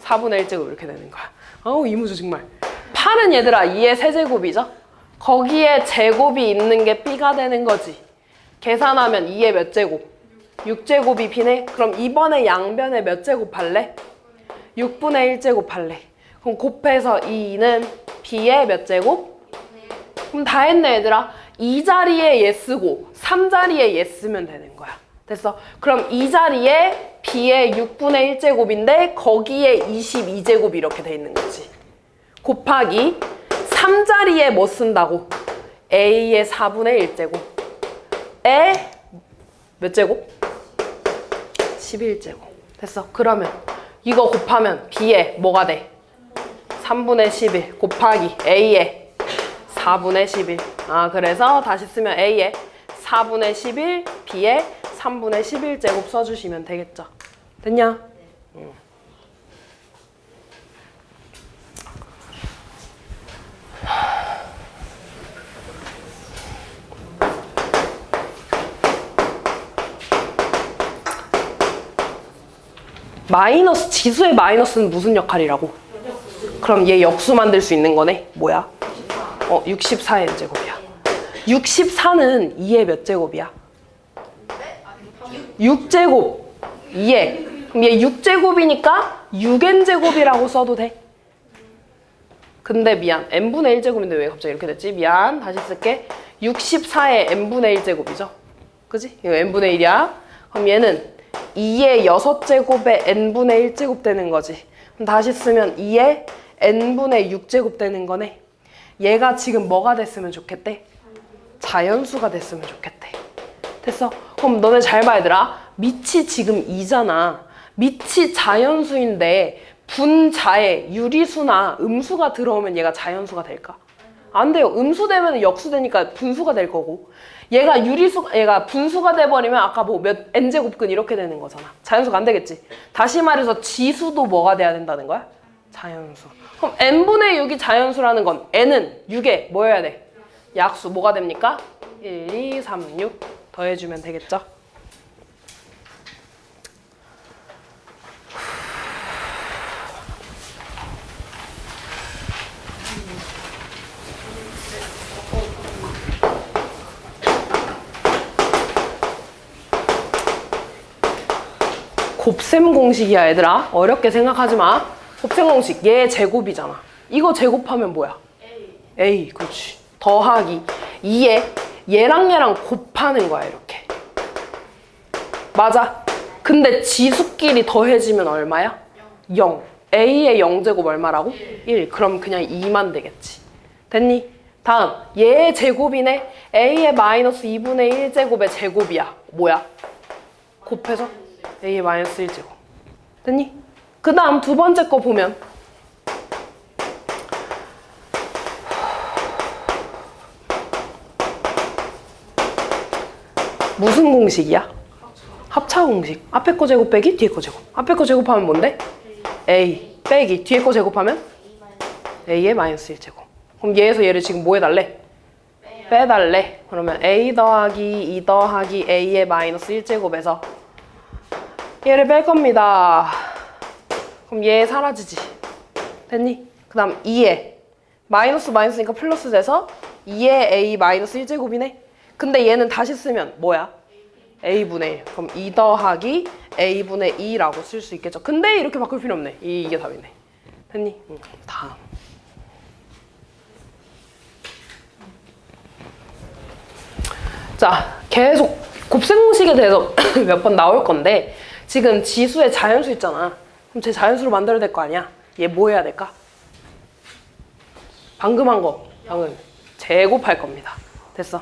Speaker 1: 4분의 1제곱 이렇게 되는 거야. 아우 이무주 정말. 8은 얘들아 2의 세제곱이죠? 거기에 제곱이 있는 게 B가 되는 거지. 계산하면 2의 몇 제곱? 6제곱이 B네? 그럼 이번에 양변에 몇 제곱 할래? 6분의 1제곱 할래. 그럼 곱해서 2는 B의 몇 제곱? 그럼 다 했네 얘들아. 2자리에 얘 쓰고 3자리에 얘 쓰면 되는 거야. 됐어? 그럼 이 자리에 B의 6분의 1제곱인데 거기에 22제곱 이렇게 돼 있는 거지. 곱하기 3자리에 뭐 쓴다고? A의 4분의 1제곱. 에 몇 제곱? 11제곱. 됐어? 그러면 이거 곱하면 B에 뭐가 돼? 3분의 11 곱하기 A의 4분의 11. 그래서 다시 쓰면 A의 4분의 11, B의 3분의 11제곱 써주시면 되겠죠. 됐냐? 응. 마이너스, 지수의 마이너스는 무슨 역할이라고? 그럼 얘 역수 만들 수 있는 거네? 뭐야? 64의 제곱이야. 64는 2의 몇 제곱이야? 6제곱. 2의. 그럼 얘 6제곱이니까 6n제곱이라고 써도 돼. 근데 미안. n분의 1제곱인데 왜 갑자기 이렇게 됐지? 미안. 다시 쓸게. 64의 n분의 1제곱이죠. 그지? 이거 n분의 1이야. 그럼 얘는 2의 6제곱에 n분의 1제곱 되는 거지. 그럼 다시 쓰면 2의 n분의 6제곱 되는 거네. 얘가 지금 뭐가 됐으면 좋겠대? 자연수가 됐으면 좋겠대. 됐어? 그럼 너네 잘 봐 얘들아. 밑이 지금 2잖아. 밑이 자연수인데 분자에 유리수나 음수가 들어오면 얘가 자연수가 될까? 안 돼요. 음수 되면 역수 되니까 분수가 될 거고. 얘가 분수가 돼버리면 아까 뭐 몇 n제곱근 이렇게 되는 거잖아. 자연수가 안 되겠지. 다시 말해서 지수도 뭐가 돼야 된다는 거야? 자연수. 그럼 n분의 6이 자연수라는 건 n은 6에 뭐여야 돼? 약수. 뭐가 됩니까? 1, 2, 3, 6 더해주면 되겠죠? 곱셈 공식이야 얘들아. 어렵게 생각하지 마. 곱셈 공식. 얘 제곱이잖아. 이거 제곱하면 뭐야? A. 그렇지. 더하기 2에 얘랑 얘랑 곱하는 거야 이렇게. 맞아. 근데 지수끼리 더해지면 얼마야? 0. A의 0제곱 얼마라고? 1. 그럼 그냥 2만 되겠지. 됐니? 다음. 얘의 제곱이네. A의 마이너스 2분의 1제곱의 제곱이야. 뭐야? 곱해서 A의 마이너스 1제곱. 됐니? 그 다음 두 번째 거 보면 무슨 공식이야? 합차 공식. 앞에 거 제곱 빼기 뒤에 거 제곱. 앞에 거 제곱하면 뭔데? A 빼기 뒤에 거 제곱하면 A의 마이너스 1제곱. 그럼 얘에서 얘를 지금 뭐 해달래? 빼달래. 그러면 a 더하기 2 더하기 a의 마이너스 1제곱에서 얘를 뺄 겁니다. 그럼 얘 사라지지. 됐니? 그 다음 2에 마이너스 마이너스니까 플러스 돼서 2의 a 마이너스 1제곱이네. 근데 얘는 다시 쓰면 뭐야? a분의 1. 그럼 2 더하기 a분의 2라고 쓸 수 있겠죠. 근데 이렇게 바꿀 필요 없네. 이게 답이네. 됐니? 다음. 자, 계속 곱셈공식에 대해서 몇 번 나올 건데 지금 지수에 자연수 있잖아. 그럼 제 자연수로 만들어야 될 거 아니야? 얘 뭐 해야 될까? 방금 한 거. 방금 제곱할 겁니다. 됐어?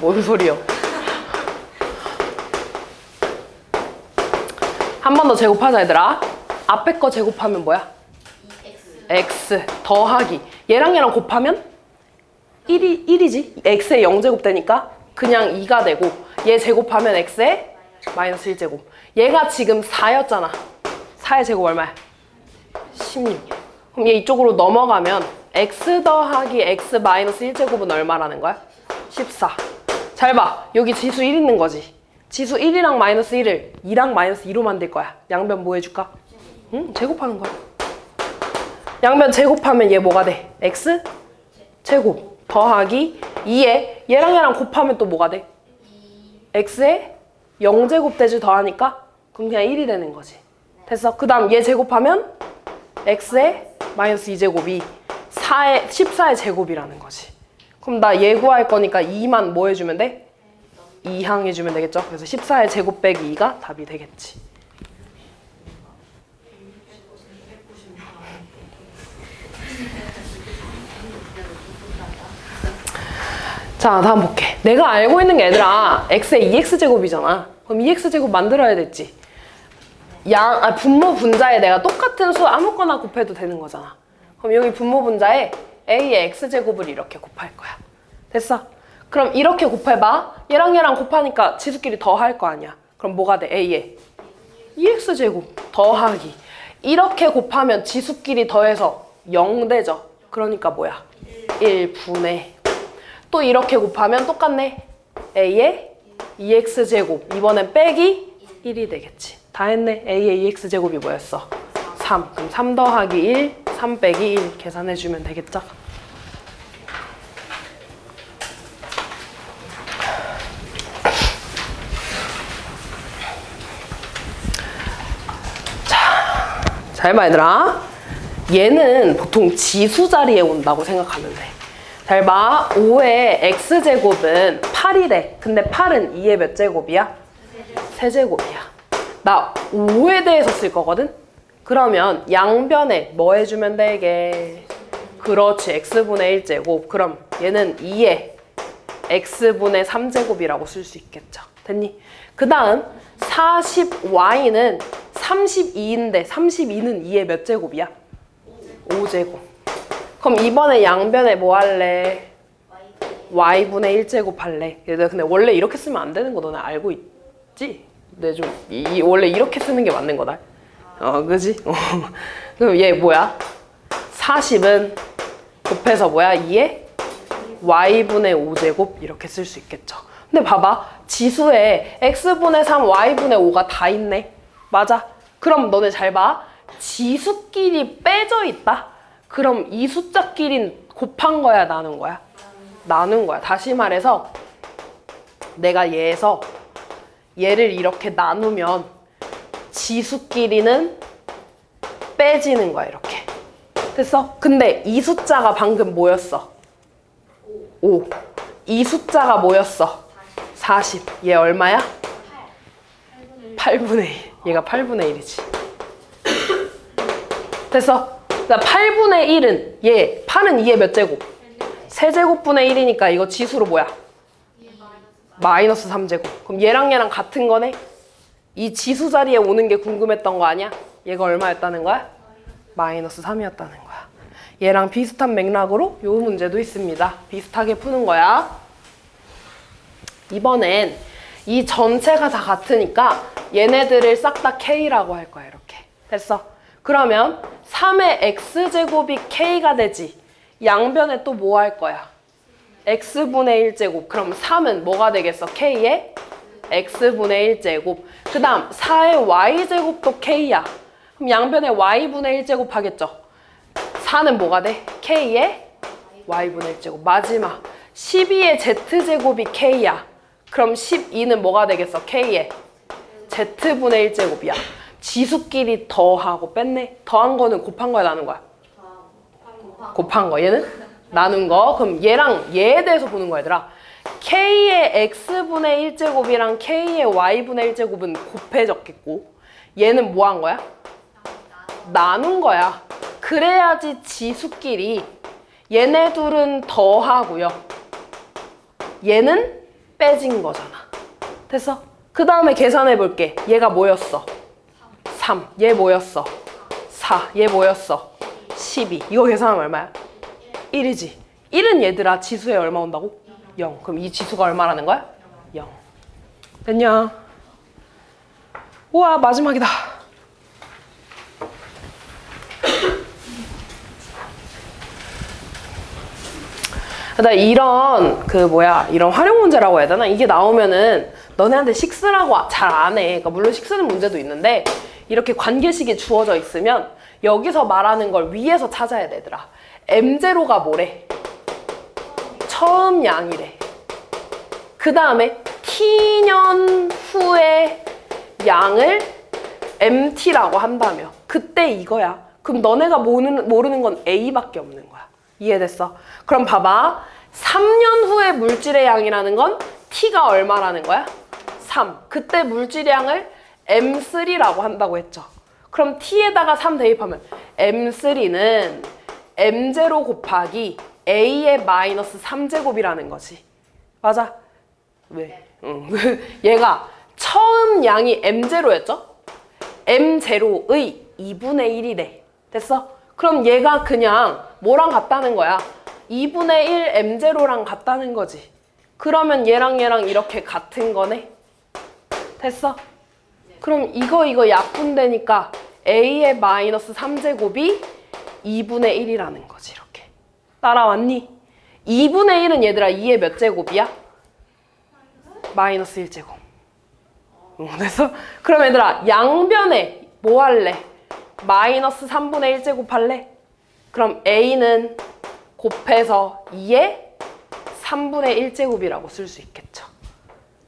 Speaker 1: 뭔 소리요? 한 번 더 제곱하자 얘들아. 앞에 거 제곱하면 뭐야? x 더하기 얘랑 얘랑 곱하면 1이지? x의 0제곱 되니까 그냥 2가 되고 얘 제곱하면 x의 마이너스 1제곱. 얘가 지금 4였잖아. 4의 제곱 얼마야? 16. 그럼 얘 이쪽으로 넘어가면 x 더하기 x 마이너스 1제곱은 얼마라는 거야? 14. 잘 봐. 여기 지수 1 있는 거지. 지수 1이랑 마이너스 1을 2랑 마이너스 2로 만들 거야. 양변 뭐 해줄까? 응? 제곱하는 거야. 양변 제곱하면 얘 뭐가 돼? x 제곱 더하기 2에 얘랑 얘랑 곱하면 또 뭐가 돼? x에 0제곱 대지 더하니까 그럼 그냥 1이 되는 거지. 됐어? 그 다음 얘 제곱하면 x에 마이너스 2제곱이 14의 제곱이라는 거지. 그럼 나 얘 구할 거니까 2만 뭐 해주면 돼? 2항 해주면 되겠죠? 그래서 14의 제곱 빼기 2가 답이 되겠지. 자, 다음 볼게. 내가 알고 있는 게 얘들아 x의 2x제곱이잖아. 그럼 2x제곱 만들어야 됐지. 분모 분자에 내가 똑같은 수 아무거나 곱해도 되는 거잖아. 그럼 여기 분모 분자에 a의 x제곱을 이렇게 곱할 거야. 됐어? 그럼 이렇게 곱해봐. 얘랑 얘랑 곱하니까 지수끼리 더할 거 아니야. 그럼 뭐가 돼? a의 2x제곱 더하기 이렇게 곱하면 지수끼리 더해서 0 되죠. 그러니까 뭐야? 1분의 또 이렇게 곱하면 똑같네. a의 2x제곱 이번엔 빼기 1이 되겠지. 다 했네. a의 2x제곱이 뭐였어? 3. 그럼 3 더하기 1, 3 빼기 1 계산해주면 되겠죠? 잘 봐 얘들아. 얘는 보통 지수 자리에 온다고 생각하면 돼. 잘 봐. 5의 x제곱은 8이래. 근데 8은 2의 몇 제곱이야? 세제곱이야. 나 5에 대해서 쓸 거거든? 그러면 양변에 뭐 해주면 되게? 그렇지. x분의 1제곱. 그럼 얘는 2의 x분의 3제곱이라고 쓸 수 있겠죠. 됐니? 그 다음 40y는 32인데 32는 2의 몇 제곱이야? 5제곱. 그럼 이번에 양변에 뭐 할래? y분의 1제곱 할래. 얘들 근데 원래 이렇게 쓰면 안 되는 거 너네 알고 있지? 근데 좀 원래 이렇게 쓰는 게 맞는 거다. 그지? 그럼 얘 뭐야? 40은 곱해서 뭐야? 2에 y분의 5제곱 이렇게 쓸 수 있겠죠. 근데 봐봐. 지수에 x분의 3, y분의 5가 다 있네. 맞아. 그럼 너네 잘 봐. 지수끼리 빼져 있다? 그럼 이 숫자끼리는 곱한 거야, 나눈 거야? 나눈 거야. 다시 말해서 내가 얘를 이렇게 나누면 지수끼리는 빼지는 거야, 이렇게. 됐어? 근데 이 숫자가 방금 뭐였어? 5. 이 숫자가 뭐였어? 40. 얘 얼마야? 8분의 1. 얘가 8분의 1이지. 됐어? 나 8분의 1은 얘, 8은 2의 몇 제곱? 세제곱분의 1이니까 이거 지수로 뭐야? 마이너스 3제곱. 그럼 얘랑 얘랑 같은 거네? 이 지수 자리에 오는 게 궁금했던 거 아니야? 얘가 얼마였다는 거야? 마이너스 3이었다는 거야. 얘랑 비슷한 맥락으로 요 문제도 있습니다. 비슷하게 푸는 거야. 이번엔 이 전체가 다 같으니까 얘네들을 싹 다 K라고 할 거야, 이렇게. 됐어? 그러면 3의 X제곱이 K가 되지. 양변에 또 뭐 할 거야? x분의 1제곱. 그럼 3은 뭐가 되겠어? k의 x분의 1제곱. 그 다음 4의 y제곱도 k야. 그럼 양변에 y분의 1제곱 하겠죠? 4는 뭐가 돼? k의 y분의 1제곱. 마지막 12의 z제곱이 k야. 그럼 12는 뭐가 되겠어? k의 z분의 1제곱이야. 지수끼리 더하고 뺐네. 더한 거는 곱한 거야, 나눈 거야? 곱한 거. 얘는 나눈 거. 그럼 얘랑 얘에 대해서 보는 거야, 얘들아. k의 x분의 1제곱이랑 k의 y분의 1제곱은 곱해졌겠고, 얘는 뭐 한 거야? 나눈 거야. 그래야지 지수끼리 얘네 둘은 더하고요. 얘는 빼진 거잖아. 됐어? 그 다음에 계산해 볼게. 얘가 뭐였어? 3. 얘 뭐였어? 4. 얘 뭐였어? 12. 이거 계산하면 얼마야? 1이지. 1은 얘들아 지수에 얼마 온다고? 0. 그럼 이 지수가 얼마라는 거야? 0. 됐냐? 우와, 마지막이다. 이런 이런 활용 문제라고 해야 되나? 이게 나오면은 너네한테 식스라고 잘 안 해. 그러니까 물론 식스는 문제도 있는데 이렇게 관계식이 주어져 있으면 여기서 말하는 걸 위에서 찾아야 되더라. M0가 뭐래? 처음 양이래. 그 다음에 T년 후에 양을 MT라고 한다며. 그때 이거야. 그럼 너네가 모르는 건 A밖에 없는 거야. 이해됐어? 그럼 봐봐. 3년 후에 물질의 양이라는 건 T가 얼마라는 거야? 3. 그때 물질의 양을 M3라고 한다고 했죠. 그럼 T에다가 3 대입하면 M3는 M0 곱하기 A의 마이너스 3제곱이라는 거지. 맞아? 왜? 응. 얘가 처음 양이 M0였죠? M0의 2분의 1이래. 됐어? 그럼 얘가 그냥 뭐랑 같다는 거야? 2분의 1 M0랑 같다는 거지. 그러면 얘랑 이렇게 같은 거네? 됐어? 그럼 이거 약분되니까 A의 마이너스 3제곱이 2분의 1이라는 거지. 이렇게. 따라왔니? 2분의 1은 얘들아 2의 몇 제곱이야? 마이너스 1제곱. 됐어? 그럼 얘들아 양변에 뭐 할래? 마이너스 3분의 1제곱 할래? 그럼 A는 곱해서 2의 3분의 1제곱이라고 쓸 수 있겠죠.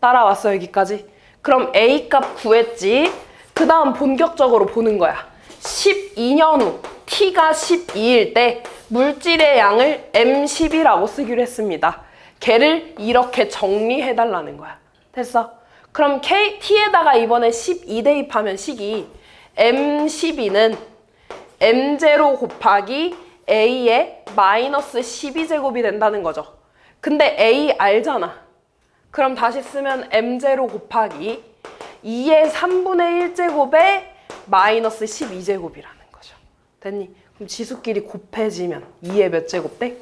Speaker 1: 따라왔어 여기까지? 그럼 A 값 구했지? 그 다음 본격적으로 보는 거야. 12년 후 T가 12일 때 물질의 양을 M10이라고 쓰기로 했습니다. 걔를 이렇게 정리해달라는 거야. 됐어? 그럼 T에다가 이번에 12 대입하면 식이 M12는 M0 곱하기 A의 마이너스 12제곱이 된다는 거죠. 근데 A 알잖아. 그럼 다시 쓰면 M0 곱하기 2의 3분의 1제곱에 마이너스 12제곱이라는 거죠. 됐니? 그럼 지수끼리 곱해지면 2의 몇 제곱 돼?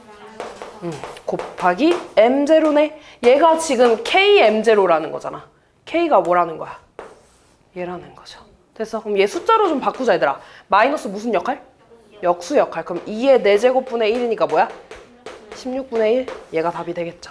Speaker 1: 곱하기 M0네. 얘가 지금 KM0라는 거잖아. K가 뭐라는 거야? 얘라는 거죠. 됐어? 그럼 얘 숫자로 좀 바꾸자 얘들아. 마이너스 무슨 역할? 역수 역할. 그럼 2의 4제곱분의 1이니까 뭐야? 16분의 1? 얘가 답이 되겠죠.